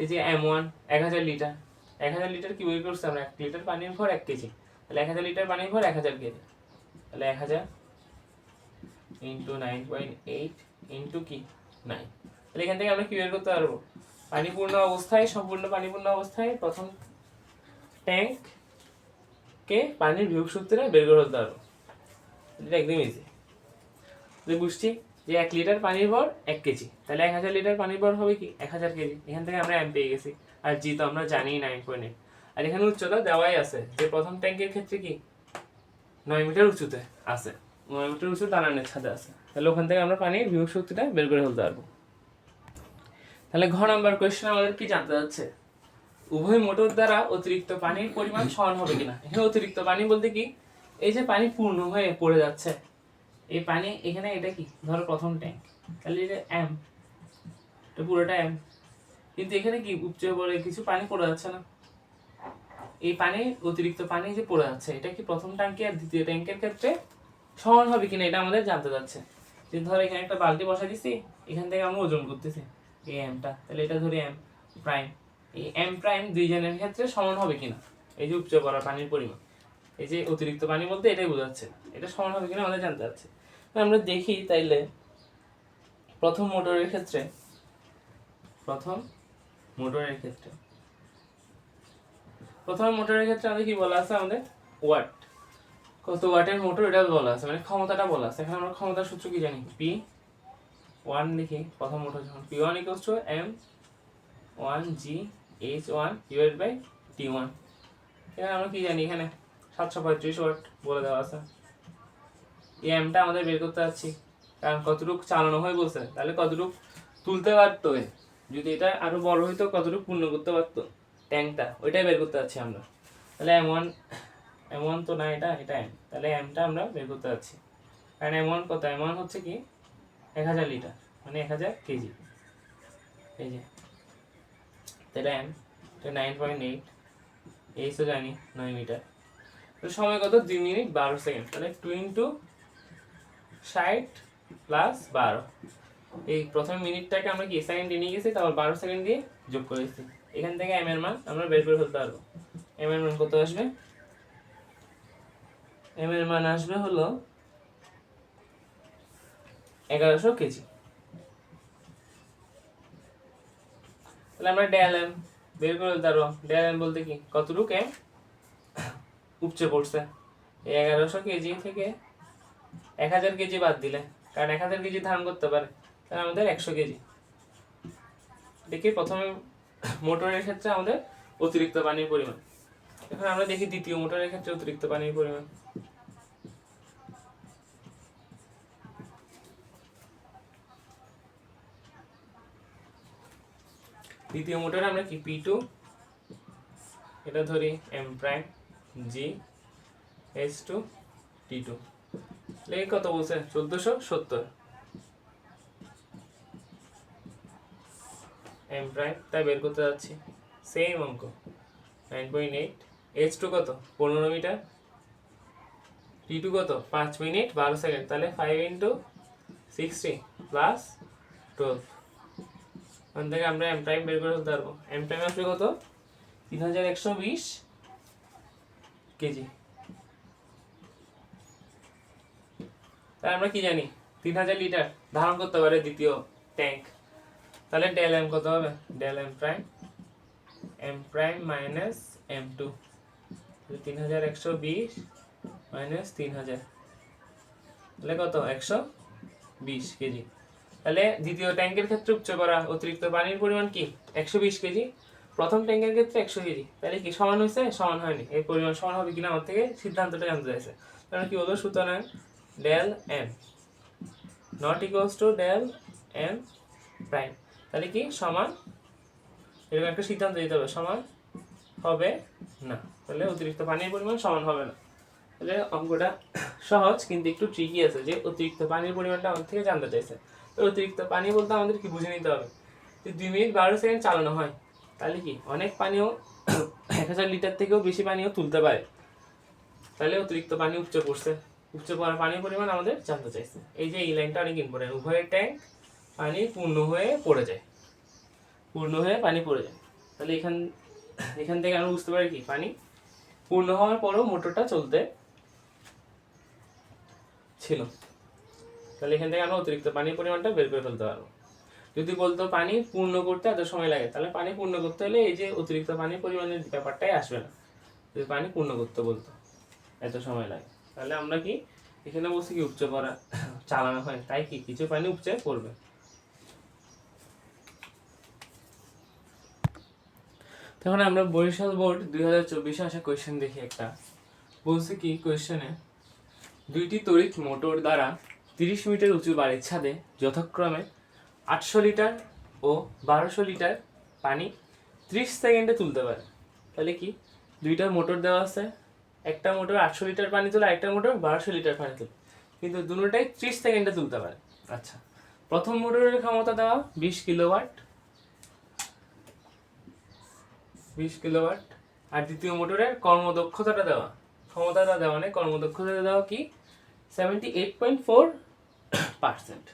A: এই যে M1 1000 লিটার। 1000 লিটার কি বের করছে আমরা, 1 লিটার পানির ভর 1 কেজি, তাহলে 1000 লিটার পানির ভর 1000 কেজি, তাহলে 1000 ইন্টু 9.8 ইন্টু কি 9। তাহলে এখান থেকে আমরা কি বের করতে পারবো, পানিপূর্ণ অবস্থায়, সম্পূর্ণ পানিপূর্ণ অবস্থায় প্রথম ট্যাঙ্ক কে পানির বিভব শক্তিটা বের করে ফেলতে পারবো, এটা একদম ইজি। বুঝছি যে 1 লিটার পানির ভর 1 কেজি, তাহলে 1000 লিটার পানির ভর হবে কি 1000 কেজি। এখান থেকে আমরা এম পেয়ে গেছি, আর জি তো আমরা জানি 9.8। আর এখানে উচ্চতা দেওয়াই আছে, যে প্রথম ট্যাঙ্কের ক্ষেত্রে কি 9 মিটার উঁচুতে আছে, 9 মিটার উঁচু দালানের ছাদে আছে, তাহলে ওখান থেকে আমরা পানির বিভব শক্তিটা বের করে ফেলতে পারবো। তাহলে ঘ নাম্বার কোয়েশ্চেন আমাদের কি জানতে যাচ্ছে, উভয় মোটর দ্বারা অতিরিক্ত পানির পরিমাণ সমান হবে কিনা। এখানে অতিরিক্ত পানি বলতে কি, এই যে পানি পূর্ণ হয়ে পড়ে যাচ্ছে, এই পানি এখানে, এটা কি ধরো প্রথম ট্যাঙ্ক, তাহলে এটা M, এটা পুরোটা M, কিন্তু এখানে কি উপচে পড়ে কিছু পানি পড়ে যাচ্ছে না, এই পানি অতিরিক্ত পানি যে পড়ে যাচ্ছে, এটা কি প্রথম ট্যাঙ্কে আর দ্বিতীয় ট্যাঙ্কের ক্ষেত্রে সমান হবে কিনা, এটা আমাদের জানতে যাচ্ছে। যে ধরো এখানে একটা বালতি বসা দিচ্ছি, এখান থেকে আমরা ওজন করতেছি এই এমটা, তাহলে এটা ধরি M প্রাইম, এই M প্রাইম দুইজনের ক্ষেত্রে সমান হবে কিনা, এই যে উপচে পড়া পানির পরিমাণ, এই যে অতিরিক্ত পানি বলতে এটাই বোঝাচ্ছে, এটা সমান হবে কিনা আমাদের জানতে যাচ্ছে। আমরা দেখি তাইলে প্রথম মোটরের ক্ষেত্রে আমাদের কি বলা আছে, আমাদের ওয়াট, কত ওয়াটের মোটর এটা বলা আছে, মানে ক্ষমতাটা বলা আছে। এখানে আমরা ক্ষমতার সূত্র কি জানি, P1 লিখি, প্রথম মোটর যখন P1 = M1G/H1 T1। এখানে আমরা কি জানি, এখানে 735 ওয়াট বলে দেওয়া আছে। এই এমটা আমাদের বের করতে যাচ্ছি, কারণ কতটুকু চালানো হয় বলছে, তাহলে কতটুকু তুলতে পারতো, যদি এটা আরো বড় হইতো কতটুকু পূর্ণ করতে পারতো ট্যাঙ্কটা, ওইটাই বের করতে যাচ্ছি আমরা। তাহলে M1 তো না, এটা M, তাহলে এমটা আমরা বের করতে যাচ্ছি, কারণ M1 কত, M1 হচ্ছে কি 1000 লিটার, মানে 1000 কেজি, এই যে তাহলে M 9.8, এই তো জানি 9 মিটার। তো সময় কত, 2 মিনিট 12 সেকেন্ড, তাহলে 2 × 60 + 12, এই প্রথম মিনিটটাকে আমরা কি সেকেন্ডে নিয়ে গেছি, তারপর 12 সেকেন্ড দিয়ে যোগ করেছি, এখান থেকে M এর মান আমরা বের করে ফেলতে পারবো। M এর মান কত আসবে, M এর মান আসবে হলো 1100 কেজি। তাহলে আমরা ডেল M বের করে ফেলতে পারবো। ডেল M বলতে কি, কতটুকু M, উপচে পড়ছে। এই 1100 কেজি থেকে 1000 কেজি বাদ দিলে, কারণ 1000 কেজি ধারণ করতে পারে, তাহলে আমাদের 100 কেজি। দেখি প্রথমে মোটরের ক্ষেত্রে আমাদের অতিরিক্ত পানির পরিমাণ। এখন আমরা দেখি দ্বিতীয় মোটরের ক্ষেত্রে অতিরিক্ত পানির পরিমাণ। দ্বিতীয় মোটরে আমরা কি P2 এটা ধরি M prime G H2 T2, এই কত বলছে 1470 M প্রাইম, তাই বের করতে যাচ্ছি সেম অঙ্ক 9.8। H2 কত 15 মিটার, T2 কত 5 মিনিট 12 সেকেন্ড, তাহলে 5 × 60 প্লাস 12, ওখান থেকে আমরা M প্রাইম বের করে ফেলতে পারবো। M প্রাইম আসবে কত 3120 কেজি। তাহলে আমরা কি জানি 3000 লিটার ধারণ করতে পারে দ্বিতীয় ট্যাঙ্ক, তাহলে ডেল M কত হবে, del M prime minus M2, 3120 minus 3000, তাহলে কত 120 কেজি। তাহলে দ্বিতীয় ট্যাঙ্কের ক্ষেত্রে উপচে পড়া অতিরিক্ত পানির পরিমাণ কি 120 কেজি, প্রথম ট্যাঙ্কের ক্ষেত্রে 100 কেজি। তাহলে কি সমান হয়েছে, সমান হয়নি, এই পরিমাণ সমান হবে কিনা আমার থেকে সিদ্ধান্তটা জানতে চাইছে। তাহলে কি হলো, সুতরাং del M not equals to del M prime, তাহলে কি সমান, এরকম একটা সিদ্ধান্ত দিতে হবে, সমান হবে না, তাহলে অতিরিক্ত পানির পরিমাণ সমান হবে না। তাহলে অঙ্কটা সহজ কিন্তু একটু ট্রিকি আছে, যে অতিরিক্ত পানির পরিমাণটা আমাদের থেকে জানতে চাইছে। তো অতিরিক্ত পানি বলতে আমাদের কি বুঝে নিতে হবে, যে 2 মিনিট 12 সেকেন্ড চালানো হয়, তাহলে কি অনেক পানিও 1000 লিটার থেকেও বেশি পানিও তুলতে পারে, তাহলে অতিরিক্ত পানি উপচে পড়ছে, উপচে পড়া পানির পরিমাণ আমাদের জানতে চাইছে। এই যে এই লাইনটা অনেক ইম্পর্টেন্ট, উভয়ের ট্যাঙ্ক পানি পূর্ণ হয়ে পড়ে যায়, পূর্ণ হয়ে পানি পড়ে যায়। তাহলে এখান থেকে আমরা বুঝতে পারি কি পানি পূর্ণ হওয়ার পরও মোটরটা চলতে ছিল, তাহলে এখান থেকে আমরা অতিরিক্ত পানির পরিমাণটা বের করে ফেলতে পারবো। যদি বলতো পানি পূর্ণ করতে এত সময় লাগে, তাহলে পানি পূর্ণ করতে হলে এই যে অতিরিক্ত পানির পরিমাণের ব্যাপারটাই আসবে না। যদি পানি পূর্ণ করতে বলতো এত সময় লাগে, তাহলে আমরা কি এখানে বলছি কি উপচে পড়া চালানো হয়, তাই কি কিছু পানি উপচে পড়বে। তখন আমরা বরিশাল বোর্ড 2024 আসা কোয়েশ্চেন দেখি। একটা বলছে কি কোয়েশ্চেনে, দুইটি তড়িৎ মোটর দ্বারা 30 মিটার উঁচু বাড়ির ছাদে যথাক্রমে 800 লিটার ও 1200 লিটার পানি 30 সেকেন্ডে তুলতে পারে। তাহলে কি দুইটা মোটর দেওয়া আছে, একটা মোটর 800 লিটার পানি তোলে, একটা মোটর 1200 লিটার পানি তোলে, কিন্তু দুটোটাই 30 সেকেন্ডে তুলতে পারে। আচ্ছা, প্রথম মোটরের ক্ষমতা দেওয়া 20 কিলোওয়াট, আর দ্বিতীয় মোটরের কর্মদক্ষতাটা দেওয়া, ক্ষমতাটা দেওয়া নেই, কর্মদক্ষতাটা দেওয়া কি 78.4%।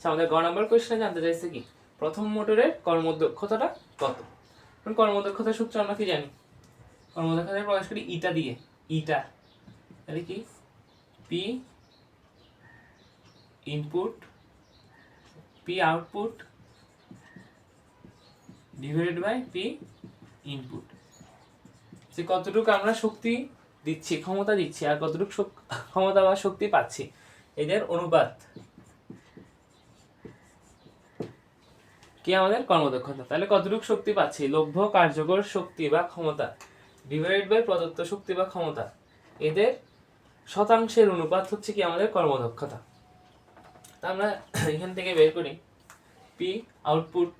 A: আমাদের গ নাম্বার কোয়েশ্চেনে জানতে চাইছে কি প্রথম মোটরের কর্মদক্ষতাটা কত। কর্মদক্ষতার সূত্র আমরা কি জানি, কর্মদক্ষতা প্রকাশ করি ইটা দিয়ে, ইটা তাহলে কি P input P output divided by P input, যে কতটুকু আমরা শক্তি দিচ্ছি, ক্ষমতা দিচ্ছি, আর কতটুকু ক্ষমতা বা শক্তি পাচ্ছি, এদের অনুপাত কি আমাদের কর্মদক্ষতা। তাহলে কতটুকু শক্তি পাচ্ছি, লভ্য কার্যকর শক্তি বা ক্ষমতা ডিভাইডেড বাই প্রদত্ত শক্তি বা ক্ষমতা, এদের শতাংশের অনুপাত হচ্ছে কি আমাদের কর্মদক্ষতা। তা আমরা এখান থেকে বের করি পি আউটপুট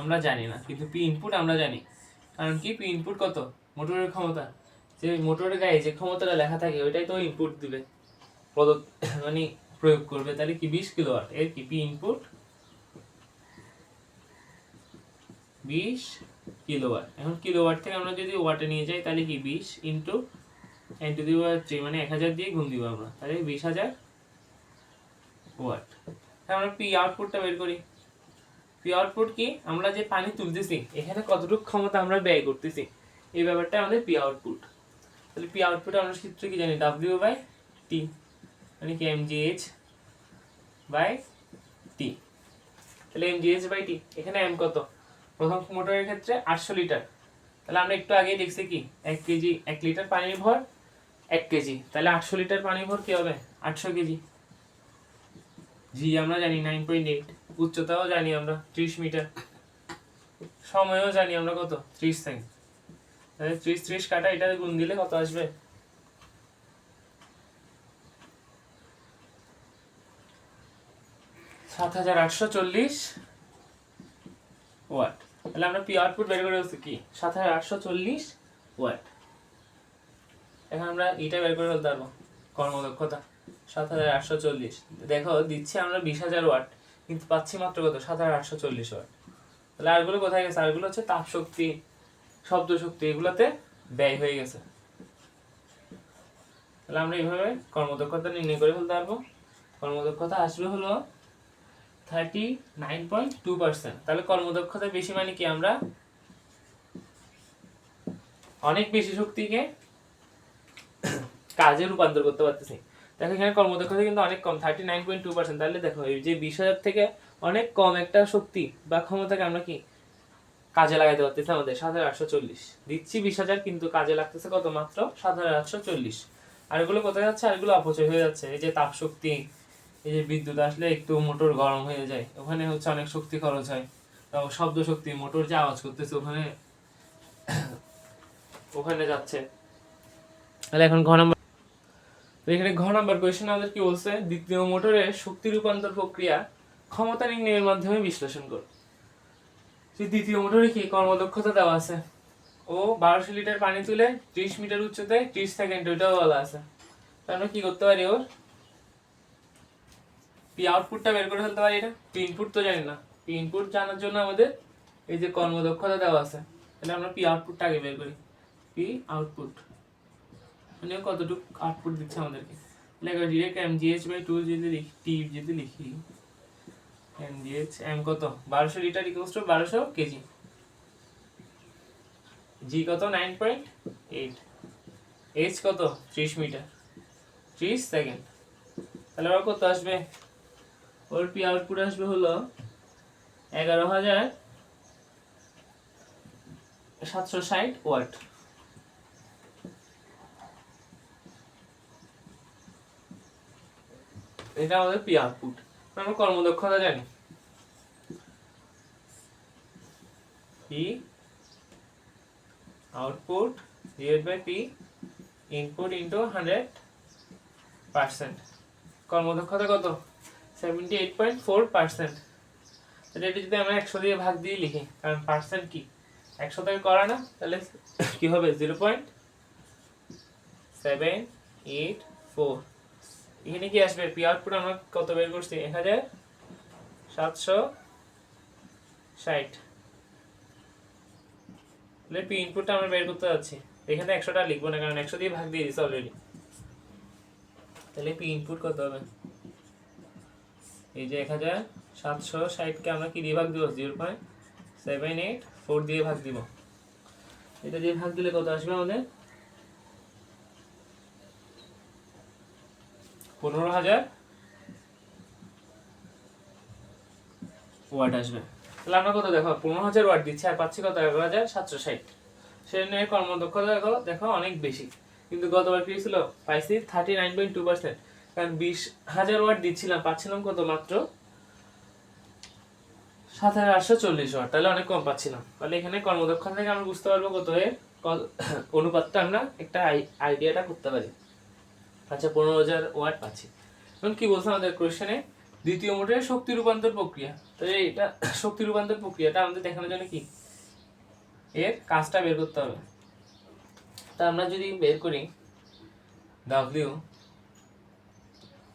A: আমরা জানি না, কিন্তু পি ইনপুট আমরা জানি। কারণ কি পি ইনপুট কত, মোটরের ক্ষমতা, যে মোটরের গায়ে যে ক্ষমতাটা লেখা থাকে ওইটাই তো ইনপুট দিবে, মানে প্রয়োগ করবে। তাহলে কি 20 কিলোওয়াট, এর কি পি ইনপুট 20 কিলোওয়াট। এখন কিলোওয়াট থেকে আমরা যদি ওয়াটে নিয়ে যাই, তাহলে কি 20 ইন্টু 10 টু দি পাওয়ার 3 মানে 1000 দিয়ে গুণ দিব আমরা, তাহলে 20,000 ওয়াট। আমরা পি আউটপুটটা বের করি। পি আউটপুট কি, আমরা যে পানি তুলতেছি এখানে কতটুকু ক্ষমতা আমরা ব্যয় করতেছি, এই ব্যাপারটা আমাদের পি আউটপুট। তাহলে পি আউটপুট আমরা সূত্র কি জানি, ডাব্লিউ বাই টি, মানে কি এমজিএইচ বাই টি। তাহলে এমজিএইচ বাই টি, এখানে এম কত, প্রথম মোটরের ক্ষেত্রে 800 লিটার, তাহলে আমরা একটু আগেই দেখছি কি 1 লিটার পানির ভর 1 কেজি, তাহলে 800 লিটার পানি ভর কি হবে 800 কেজি। জি আমরা জানি 9.8, উচ্চতাও জানি আমরা 30 মিটার, সময়ও জানি আমরা কত 30 সেকেন্ড। তাহলে 30 কাটা এটা গুণ দিলে কত আসবে 7840 ওয়াট। তাহলে আমরা পি আউটপুট বের করে ফেলছি কি 7840 ওয়াট। এখন আমরা এটা বের করে ফেলতে পারবো কর্মদক্ষতা 7840। দেখো দিচ্ছি আমরা 20000 ওয়াট, কিন্তু পাচ্ছি মাত্র কত 7840 ওয়াট। তাহলে আরগুলো কোথায় গেছে, আরগুলো হচ্ছে তাপ শক্তি, শব্দ শক্তি, এগুলোতে ব্যয় হয়ে গেছে। তাহলে আমরা এইভাবে কর্মদক্ষতা নির্ণয় করে ফেলতে পারবো। কর্মদক্ষতা আসবে হলো 39.2%। তাহলে কর্মদক্ষতা বেশি মানে কি আমরা অনেক বেশি শক্তিকে কাজে রূপান্তর করতে পারতেছি। দেখো এখানে কর্মদক্ষতা কিন্তু অনেক কম 39.2%। তাহলে দেখো এই যে 20000 থেকে অনেক কম একটা শক্তি বা ক্ষমতাকে আমরা কি কাজে লাগাইতে পারতেছি আমাদের 7840। দিচ্ছি 20000 কিন্তু কাজে লাগতেছে কত মাত্র 7840। আর এগুলো কোথায় যাচ্ছে, আর এগুলো অপচয় হয়ে যাচ্ছে। এই যে তাপ শক্তি, এই যে বিদ্যুৎ আসলে একটু মোটর গরম হয়ে যায়, ওখানে হচ্ছে অনেক শক্তি খরচ হয়। তারপর শব্দ শক্তি, মোটর যে আওয়াজ করতেছে ওখানে ওখানে যাচ্ছে। তাহলে এখন এখানে ঘ নাম্বার কোয়েশ্চেন আমাদের কি বলছে, দ্বিতীয় মোটরের শক্তি রূপান্তর প্রক্রিয়া ক্ষমতা নির্ণয়ের মাধ্যমে বিশ্লেষণ করো। দ্বিতীয় মোটরে কি কর্মদক্ষতা দেওয়া আছে, ও 1200 লিটার পানি তুলে 30 মিটার উচ্চতায় 30 সেকেন্ড, ওইটাও বলা আছে। তাহলে আমরা কি করতে পারি, ওর পি আউটপুটটা বের করে ফেলতে পারি। এটা পি ইনপুট তো জানি না, পি ইনপুট জানার জন্য আমাদের এই যে কর্মদক্ষতা দেওয়া আছে, তাহলে আমরা পি আউটপুটটা আগে বের করি। পি আউটপুট মানে কতটুকু আউটপুট দিচ্ছে আমাদেরকে, লেখা ডিরেক্ট mgh বাই 2 যদি লিখি, টি যদি লিখি mgh, m কত 1200 লিটার ইকুয়ালস টু 1200 কেজি, জি কত 9.8, h কত 30 মিটার 30 সেকেন্ড। তাহলে ওর কত আসবে, ওর পি আউটপুট আসবে হলো 11760 ওয়াট। এটা আমাদের পি আউটপুট। আমরা কর্মদক্ষতা জানি, P output divide by P input into 100%। কর্মদক্ষতা কত 78.4%। তাহলে এটা যদি আমরা 100 দিয়ে ভাগ দিয়ে লিখি, কারণ পার্সেন্ট কি 100 থেকে করা না, তাহলে কি হবে 0.784। এখানে কি আসবে, পি আউটপুট আমরা কত বের করছি 1760। তাহলে পি ইনপুটটা আমরা বের করতে যাচ্ছি, এখানে 100টা লিখবো না, কারণ 100 দিয়ে ভাগ দিয়ে দিয়েছি অলরেডি। তাহলে পি ইনপুট কত হবে, এই যে 1760 কে আমরা কি দিয়ে ভাগ দিব 0.784 দিয়ে ভাগ দিব। এটা দিয়ে ভাগ দিলে কত আসবে আমাদের 15000 ওয়াট আসবে। তাহলে আমরা কত দেখো 15000 ওয়াট দিচ্ছি আর পাচ্ছি কত 11760। সেজন্য কর্মদক্ষতা দেখো দেখো অনেক বেশি, কিন্তু গতবার কি ছিল পাইছি 39.2%, কারণ 20000 ওয়াট দিচ্ছিলাম পাচ্ছিলাম কত মাত্র 7840 ওয়াট, তাহলে অনেক কম পাচ্ছিলাম। তাহলে এখানে কর্মদক্ষতা থেকে আমরা বুঝতে পারবো কত এর অনুপাতটা আমরা একটা আইডিয়াটা করতে পারি। আচ্ছা 15000 ওয়াট পাচ্ছি। এখন কি বলছে আমাদের কোশ্চেনে, দ্বিতীয় মোটরের শক্তি রূপান্তর প্রক্রিয়া। তাহলে এটা শক্তি রূপান্তর প্রক্রিয়াটা আমাদের দেখানোর জন্য কি এর কাজটা বের করতে হবে। তা আমরা যদি বের করি W,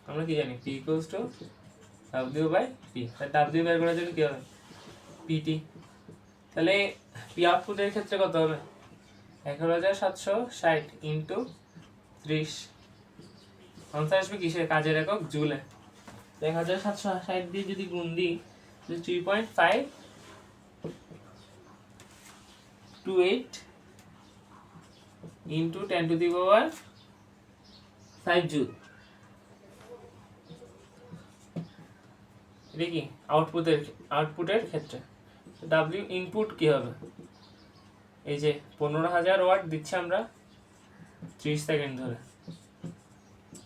A: আমরা কি জানি P equals to W by P। W বের করার জন্য কি হবে PT। তাহলে P আউটপুটের ক্ষেত্রে কত হবে 11760 ইন্টু 30। আনসার আসবে কিসের, কাজের একক জুলে। 11760 দিয়ে যদি গুণ দিই 3.528 into 10 to the power 5 joule. এটা কি আউটপুটের ক্ষেত্রে। W ইনপুট কি হবে, এই যে 15000 ওয়াট দিচ্ছি আমরা 30 সেকেন্ড ধরে,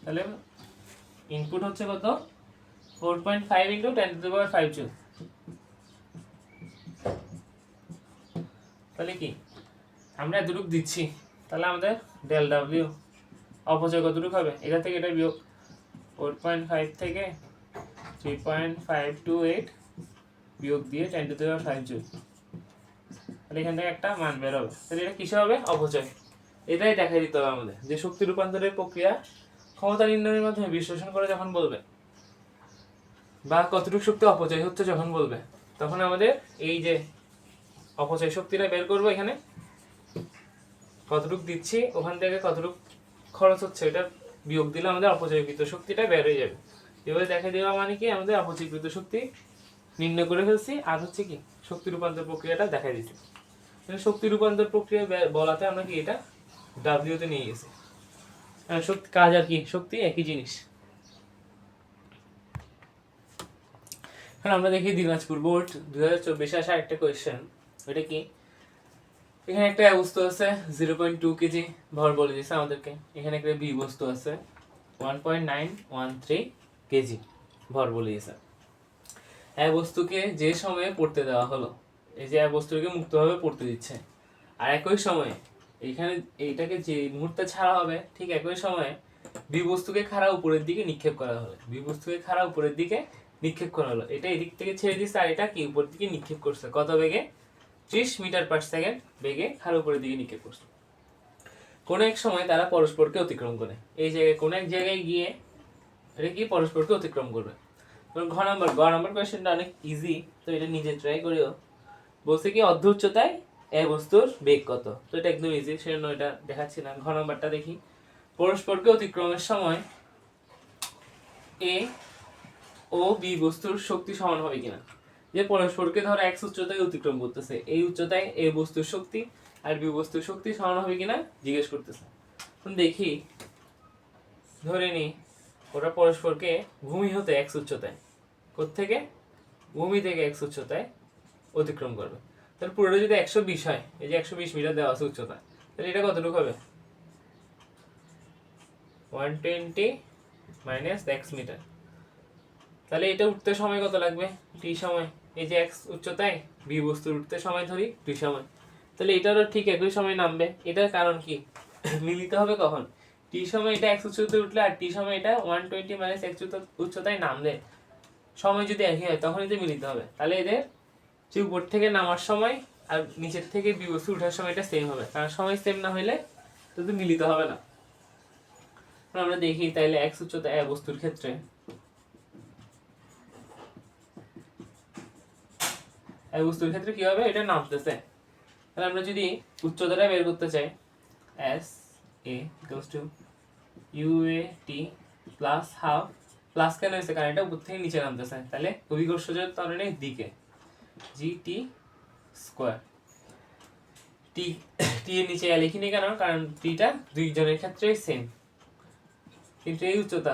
A: তাহলে ইনপুট হচ্ছে কত 4.5 ইন্টু 10⁵ জুল। তাহলে কি আমরা এতটুকু দিচ্ছি, তাহলে আমাদের ডেল ডাব্লিউ অপচয় কতটুকু হবে, এটা থেকে এটা বিয়োগ 4.5 থেকে 3.528 বিয়োগ দিয়ে 10⁵ জুল। তাহলে এখান থেকে একটা মান বের হবে। তাহলে এটা কিসে হবে, অপচয়। এটাই দেখাই দিতে হবে আমাদের, যে শক্তি রূপান্তরের প্রক্রিয়া ক্ষমতা নির্ণয়ের মাধ্যমে বিশ্লেষণ করে যখন বলবে, বা কতটুকু শক্তি অপচয় হচ্ছে যখন বলবে, তখন আমাদের এই যে অপচয় শক্তিটা বের করবো, এখানে কতটুকু দিচ্ছি ওখান থেকে কতটুকু খরচ হচ্ছে এটা বিয়োগ দিলে আমাদের অপচয়কৃত শক্তিটা বের হয়ে যাবে। এভাবে দেখা দেওয়া মানে কি আমাদের অপচয়কৃত শক্তি নির্ণয় করে ফেলছি, আর হচ্ছে কি শক্তি রূপান্তর প্রক্রিয়াটা দেখাই দিচ্ছি। শক্তি রূপান্তর প্রক্রিয়া বলাতে আমরা কি এটা ডাব্লিউতে নিয়ে গেছি। শক্তি কাজ আর কি শক্তি একই জিনিস। এখন আমরা দেখি দিনাজপুর বোর্ড 2024 আসা একটা কোয়েশ্চেন। ওইটা কি, এখানে একটা বস্তু আছে 0.2 কেজি ভর বলে দিয়েছে আমাদেরকে, এখানে একটা বি বস্তু আছে 1.913 কেজি ভর বলে দিয়েছে। এই বস্তুকে যে সময়ে পড়তে দেওয়া হলো, এই যে এই বস্তুকে মুক্তভাবে পড়তে দিচ্ছে, আর একই সময়ে এইখানে এইটাকে যে মুহূর্তে ছাড়া হবে ঠিক একই সময়ে বি বস্তুকে খাড়া উপরের দিকে নিক্ষেপ করা হলো, বি বস্তুকে খাড়া উপরের দিকে নিক্ষেপ করা হলো। এটা এদিক থেকে ছেড়ে দিচ্ছে, আর এটা কি উপরের দিকে নিক্ষেপ করছে কত বেগে, 30 মিটার/সেকেন্ড বেগে খাড়া উপরের দিকে নিক্ষেপ করছে। কোন এক সময় তারা পরস্পরকে অতিক্রম করে, এই জায়গায় কোন এক জায়গায় গিয়ে এটা কি পরস্পরকে অতিক্রম করবে। গ নাম্বার কোয়েশ্চেনটা অনেক ইজি, তো এটা নিজে ট্রাই করিও। বলছে কি অর্ধ উচ্চতায় এ বস্তুর বেগ কত, তো এটা একদম ইজি, সেজন্য এটা দেখাচ্ছি না। ঘ নাম্বারটা দেখি, পরস্পরকে অতিক্রমের সময় এ ও বি বস্তুর শক্তি সমান হবে কিনা। যে পরস্পরকে ধরো x উচ্চতায় অতিক্রম করতেছে, এই উচ্চতায় এ বস্তুর শক্তি আর বি বস্তুর শক্তি সমান হবে কিনা জিজ্ঞেস করতেছে। দেখি ধরে নি ওরা পরস্পরকে ভূমি হতে x উচ্চতায়, কোত্থেকে ভূমি থেকে x উচ্চতায় অতিক্রম করবে। তাহলে পুরোটা যদি 120 হয়, এই যে 120 মিটার দেওয়া আছে উচ্চতা, তাহলে এটা কতটুকু হবে 120 মাইনাস x মিটার। তাহলে এটা উঠতে সময় কত লাগবে, t সময়। এই যে x উচ্চতায় বি বস্তুর উঠতে সময় ধরি t সময়, তাহলে এটারও ঠিক একই সময় নামবে। এটার কারণ কি মিলিত হবে কখন, t সময় এটা x উচ্চতায় উঠলে আর t সময় এটা 120 মাইনাস x উচ্চতায় নামলে সময় যদি একই হয় তখনই তো মিলিত হবে। তাহলে এদের যে উপর থেকে নামার সময় আর নিচের থেকে বি বস্তু উঠার সময় এটা সেম হবে, কারণ সময় সেম না হইলে তো মিলিত হবে না। আমরা দেখি তাইলে x উচ্চতা এ বস্তুর ক্ষেত্রে এই বস্তুর ক্ষেত্রে কি হবে, এটা নামতেছে। তাহলে আমরা যদি উচ্চতাটা বের করতে চাই, s a equals to u a t plus half, plus কেন হয়েছে কারণ এটা উপর থেকে নিচে নামতেছে, তাহলে অভিকর্ষজ ত্বরণের দিকে g t স্কয়ার। t এর নিচে লিখিনি কেন, কারণ t টা দুইজনের ক্ষেত্রেই সেম, কিন্তু এই উচ্চতা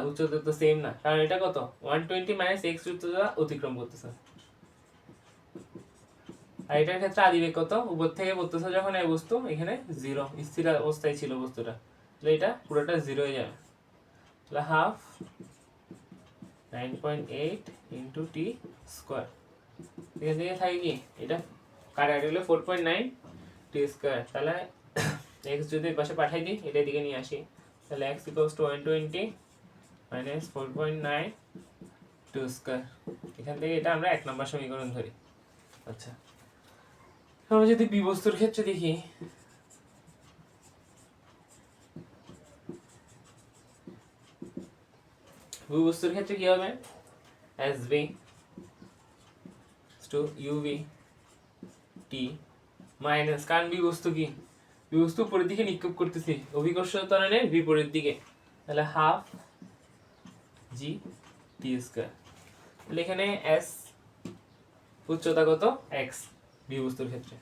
A: তো সেম না, কারণ এটা কত 120 মাইনাস x উচ্চতা অতিক্রম করতেছে, আর এটার ক্ষেত্রে আদিবেগ কত, উপর থেকে পড়তেছে যখন এই বস্তু এখানে 0 স্থির অবস্থায় ছিল বস্তুটা, তাহলে এটা পুরোটা 0 হয়ে যাবে। তাহলে হাফ 9.8 ইনটু t স্কয়ার, এখান থেকে থাকে কি এটা কাটাকাটি হলো 4.9 t স্কয়ার। তাহলে x যদি পাশে পাঠাই দিই, এটা দিকে নিয়ে আসি, তাহলে x equals two 120 minus 4.9 2 square. এখান থেকে এটা আমরা 1 নম্বর সমীকরণ ধরি। আচ্ছা, আমরা যদি বি বস্তুর ক্ষেত্রে দেখি, বি বস্তুর ক্ষেত্রে কি হবে, sb to uv t minus, কারণ বি বস্তু কি বি বস্তু উপরের দিকে নিক্ষেপ করতেছি, অভিকর্ষ ত্বরণের বিপরীত দিকে, তাহলে হাফ g t স্কয়ার। তাহলে এখানে s উচ্চতা কত x বি বস্তুর ক্ষেত্রে।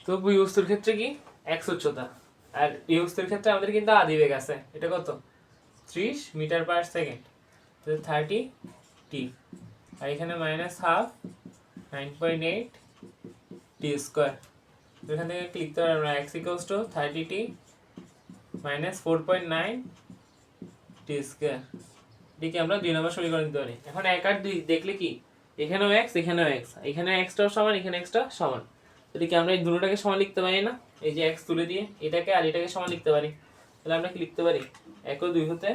A: তো বি বস্তুর ক্ষেত্রে কি x উচ্চতা, আর বি বস্তুর ক্ষেত্রে আমাদের কিন্তু আদিবেগ আছে, এটা কত 30 মিটার/সেকেন্ড, তো 30 t, আর এখানে মাইনাস হাফ 9.8 t স্কয়ার। এখান থেকে ক্লিক করে আমরা x equals two 30t minus 4.9 টি স্কয়ার, এটিকে আমরা 2 নম্বর সমীকরণ দিতে পারি। এখন 1 আর 2 দেখলে কি এখানেও x এখানেও x, এখানে x-টাও সমান এখানে x-টা সমান, এটিকে আমরা এই দুটোটাকে সমান লিখতে পারি না, এই যে x তুলে দিয়ে এটাকে আর এটাকে সমান লিখতে পারি। তাহলে আমরা কি লিখতে পারি 1 ও 2 হতে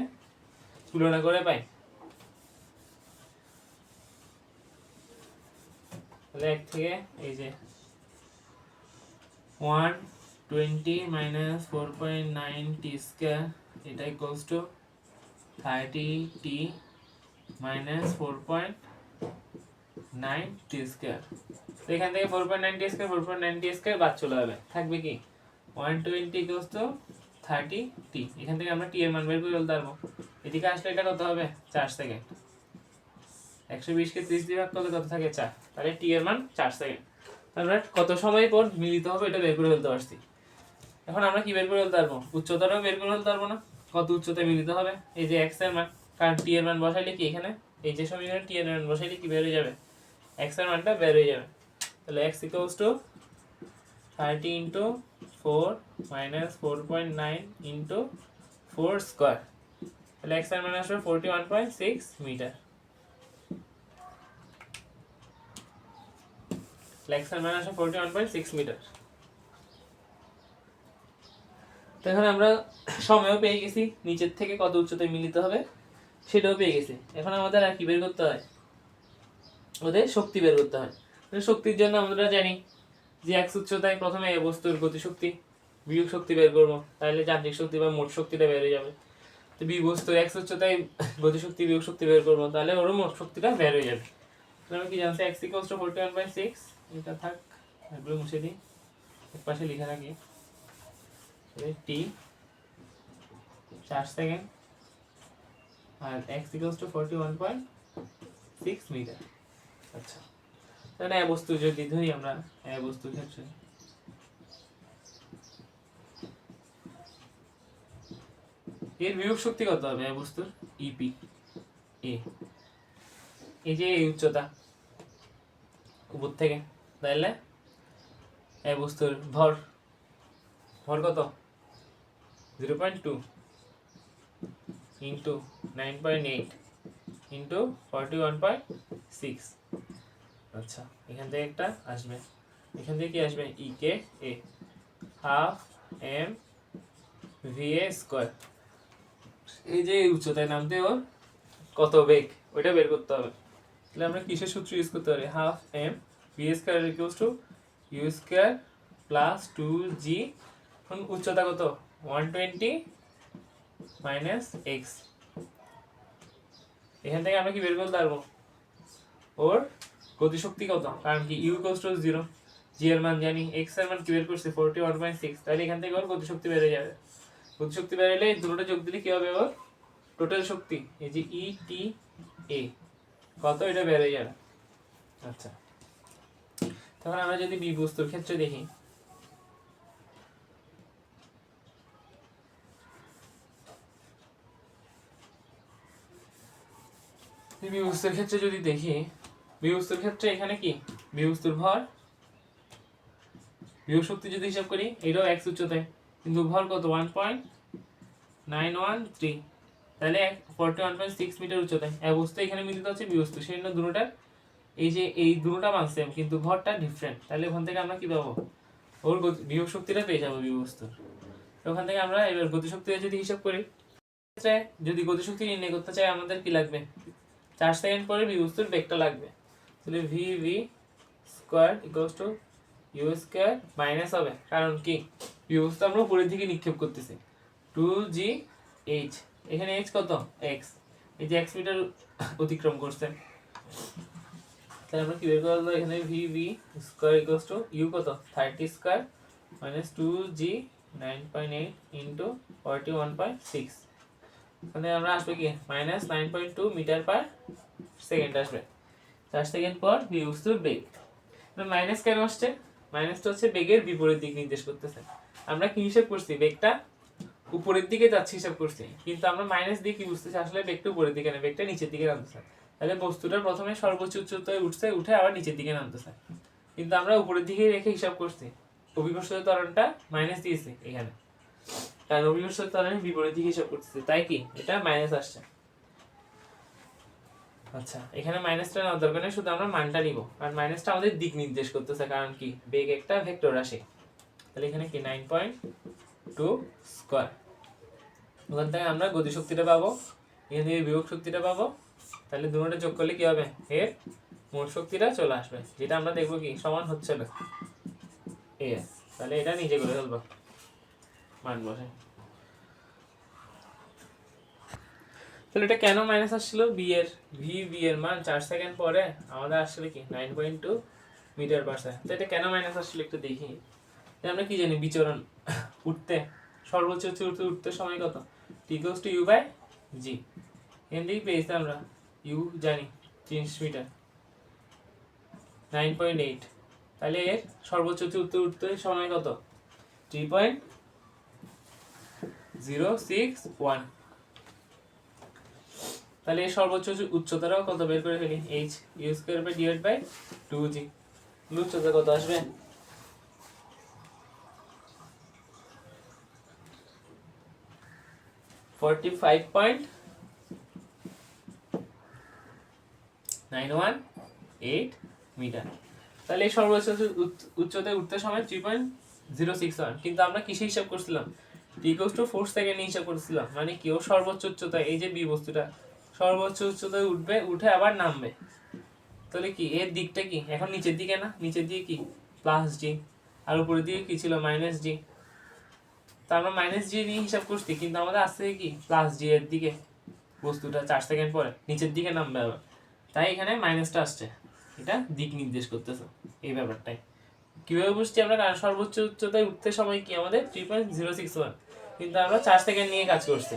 A: তুলনা করে পাই। তাহলে 1 থেকে এই যে 120 মাইনাস 4.9 টি স্কয়ার এটা equals to 30t minus 4.9 T square. তো এখান থেকে 4.9 টি স্কয়ার 4.9 টি স্কয়ার বাদ চলে যাবে, থাকবে কি 120 ইকুয়ালস টু 30t। এখান থেকে আমরা t এর মান বের করে ফেলতে পারবো। এদিকে আসলে এটা কত হবে 4 সেকেন্ড, 120 কে 30 দিয়ে ভাগ করলে কত থাকে 4, তাহলে t এর মান 4 সেকেন্ড। আমরা কত সময় পর মিলিত হবে এটা বের করে ফেলতে পারছি। এখন আমরা কি বের করে ফেলতে পারবো, উচ্চতাটাও বের করে ফেলতে পারবো না, কত উচ্চতায় মিলিত হবে, এই যে x এর মান, কারণ t এর মান বসাইলে কি এখানে এই যে সমীকরণে t এর মান বসাইলে কি বের হয়ে যাবে, x এর মানটা বের হয়ে যাবে। তাহলে x equals two 30 into 4 minus 4.9 into 4 square, তাহলে x এর মান আসবে 41.6 মিটার। x এর মান আসবে 41.6 মিটার। তো এখন আমরা সময়ও পেয়ে গেছি, নিচের থেকে কত উচ্চতায় মিলিত হবে সেটাও পেয়ে গেছি। এখন আমাদের আর কি বের করতে হয়, ওদের শক্তি বের করতে হয়। শক্তির জন্য আমরা জানি যে x উচ্চতায় প্রথমে এ বস্তুর গতিশক্তি বিয়োগ শক্তি বের করবো, তাহলে যান্ত্রিক শক্তি বা মোট শক্তিটা বের হয়ে যাবে। তো বি বস্তুর x উচ্চতায় গতিশক্তি বিয়োগ শক্তি বের করবো, তাহলে ওর মোট শক্তিটা বের হয়ে যাবে। তাহলে আমি কি জানছি x ইকুয়ালস টু 41.6, এটা থাক এগুলো মুছে দিই, এক পাশে লিখে রাখি t 4 সেকেন্ড আর x ইকুয়ালস টু 41.6 মিটার। আচ্ছা, তাহলে এই বস্তু যদি ধরি আমরা, এই বস্তুর ক্ষেত্রে এর বিয়োগ শক্তি কত হবে, এই বস্তুর ইপি এ, এই যে এই উচ্চতা উপর থেকে, তাহলে এই বস্তুর ভর কত 0.2 ইন্টু 9.8 ইন্টু 41.6। আচ্ছা, এখান থেকে একটা আসবে, এখান থেকে কি আসবে ই কে এ হাফ এম ভি এ স্কয়ার। এই যে উচ্চতায় নামতে ওর কত বেগ ওইটা বের করতে হবে। তাহলে আমরা কিসের সূত্র ইউজ করতে পারি, half m v square equals to you square plus 2g। এখন উচ্চতা কত 120 মাইনাস এক্স, এখান থেকে আমরা কি বের করতে পারবো ওর গতিশক্তি কত, কারণ কি ইউ ইকুয়ালস টু 0, জি এর মান জানি, এক্স এর মান কি বের করছে 41.6, তাহলে এখান থেকে ওর গতিশক্তি বের হয়ে যাবে। গতিশক্তি বের হলে দুটোটা যোগ দিলে কি হবে ওর টোটাল শক্তি, এই যে ই টি এ কত এটা বের হয়ে যাবে। আচ্ছা, তখন আমরা যদি বি বস্তুর ক্ষেত্রে দেখি, বি বস্তুর ক্ষেত্রে যদি দেখি, বি বস্তুর ক্ষেত্রে এখানে কি বি বস্তুর ভর বিয়োগ শক্তি যদি হিসাব করি, এটাও x উচ্চতায় কিন্তু ভর কত 1.913, তাহলে 41.6 মিটার উচ্চতায় এই বস্তু এখানে মিলিত হচ্ছে বি বস্তু, সেই জন্য দুটোটার এই যে এই দুটোটা মান সেম কিন্তু ভরটা ডিফারেন্ট, তাহলে ওখান থেকে আমরা কি পাবো ওর বিয়োগ শক্তিটা পেয়ে যাবো বি বস্তুর। ওখান থেকে আমরা এবার গতিশক্তিটা যদি হিসাব করি, যদি গতিশক্তি নির্ণয় করতে চাই আমাদের কি লাগবে 4 সেকেন্ড পরে বি বস্তুর বেগটা লাগবে, তাহলে v v square equals to you square minus হবে, কারণ কি বি বস্তু আমরা উপরের দিকে নিক্ষেপ করতেছি 2g h, এখানে h কত x, এই যে x মিটার অতিক্রম করছে, তাহলে আমরা কি বের করব এখানে v v square equals to u কত 30 স্কয়ার মাইনাস 2g 9.8 ইনটু 41.6, মানে আমরা আসবে কি মাইনাস 9.2 মিটার পার সেকেন্ড আসবে 4 সেকেন্ড পর বি বস্তুর বেগ। মাইনাস কেন আসছে, মাইনাসটা হচ্ছে বেগের বিপরীত দিক নির্দেশ করতেছে। আমরা কি হিসাব করছি বেগটা উপরের দিকে যাচ্ছে হিসাব করছি, কিন্তু আমরা মাইনাস দিয়ে কি বুঝতেছি আসলে বেগটা উপরের দিকে না, বেগটা নিচের দিকে নামতেছে, তাহলে বস্তুটা প্রথমে সর্বোচ্চ উচ্চতায় উঠে আবার নিচের দিকে নামতেছে, কিন্তু আমরা উপরের দিকে রেখে হিসাব করছি, অভিকর্ষজ ত্বরণটা মাইনাস দিয়েছে এখানে, কারণ অভিকর্ষজ ত্বরণ বিপরীত দিকে হিসাব করতেছে, তাই কি এটা মাইনাস আসছে। আচ্ছা, এখানে মাইনাসটা নেওয়ার দরকার নেই, শুধু আমরা মানটা নিব, আর মাইনাসটা আমাদের দিক নির্দেশ করতেছে, কারণ কি বেগ একটা ভেক্টর রাশি। তাহলে এখানে কি 9.2 স্কয়ার, ওখান থেকে আমরা গতিশক্তিটা পাবো, এখান থেকে বিভব শক্তিটা পাবো, তাহলে দুটোটা যোগ করলে কি হবে, এর মোট শক্তিটা চলে আসবে, যেটা আমরা দেখবো কি সমান হচ্ছে না এ। তাহলে এটা নিজে করে ফেলবো মান বসে। তাহলে এটা কেন মাইনাস আসছিল, বি এর মান 4 সেকেন্ড পরে আমাদের আসছিল কি 9.2 মিটার পার সেকেন্ড। তো এটা কেন মাইনাস আসছিল একটু দেখি। আমরা কি জানি বিচরণ উঠতে সর্বোচ্চ উঠতে সময় কত, টি ইকুয়ালস টু ইউ বাই জি, এখান থেকেই পেয়েছি আমরা, ইউ জানি 30 মিটার 9.8, তাহলে এর সর্বোচ্চ উঠতে সময় কত 3.061, তাহলে এর সর্বোচ্চ উচ্চতাটাও কত বের করে ফেলি, h u square by divide by 2g, উচ্চতা কত আসবে 45.918 মিটার। তাহলে এই সর্বোচ্চ উচ্চতায় উঠতে সময় 3.061, কিন্তু আমরা কিসে হিসাব করছিলাম, t equals to 4 সেকেন্ডে হিসাব করছিলাম, মানে কি ও সর্বোচ্চ উচ্চতায়, এই যে বি বস্তুটা সর্বোচ্চ উচ্চতায় উঠবে, উঠে আবার নামবে, তাহলে কি এর দিকটা কি এখন নিচের দিকে না, নিচের দিকে কি প্লাস জি, আর উপরের দিকে কি ছিল মাইনাস জি, তা আমরা মাইনাস জি নিয়ে হিসাব করছি, কিন্তু আমাদের আসছে কি প্লাস জি এর দিকে, বস্তুটা 4 সেকেন্ড পরে নিচের দিকে নামবে আবার, তাই এখানে মাইনাসটা আসছে, এটা দিক নির্দেশ করতেছে এই ব্যাপারটাই। কিভাবে বুঝছি আমরা, কারণ সর্বোচ্চ উচ্চতায় উঠতে সময় কি আমাদের 3.061, কিন্তু আমরা 4 সেকেন্ড নিয়ে কাজ করছি।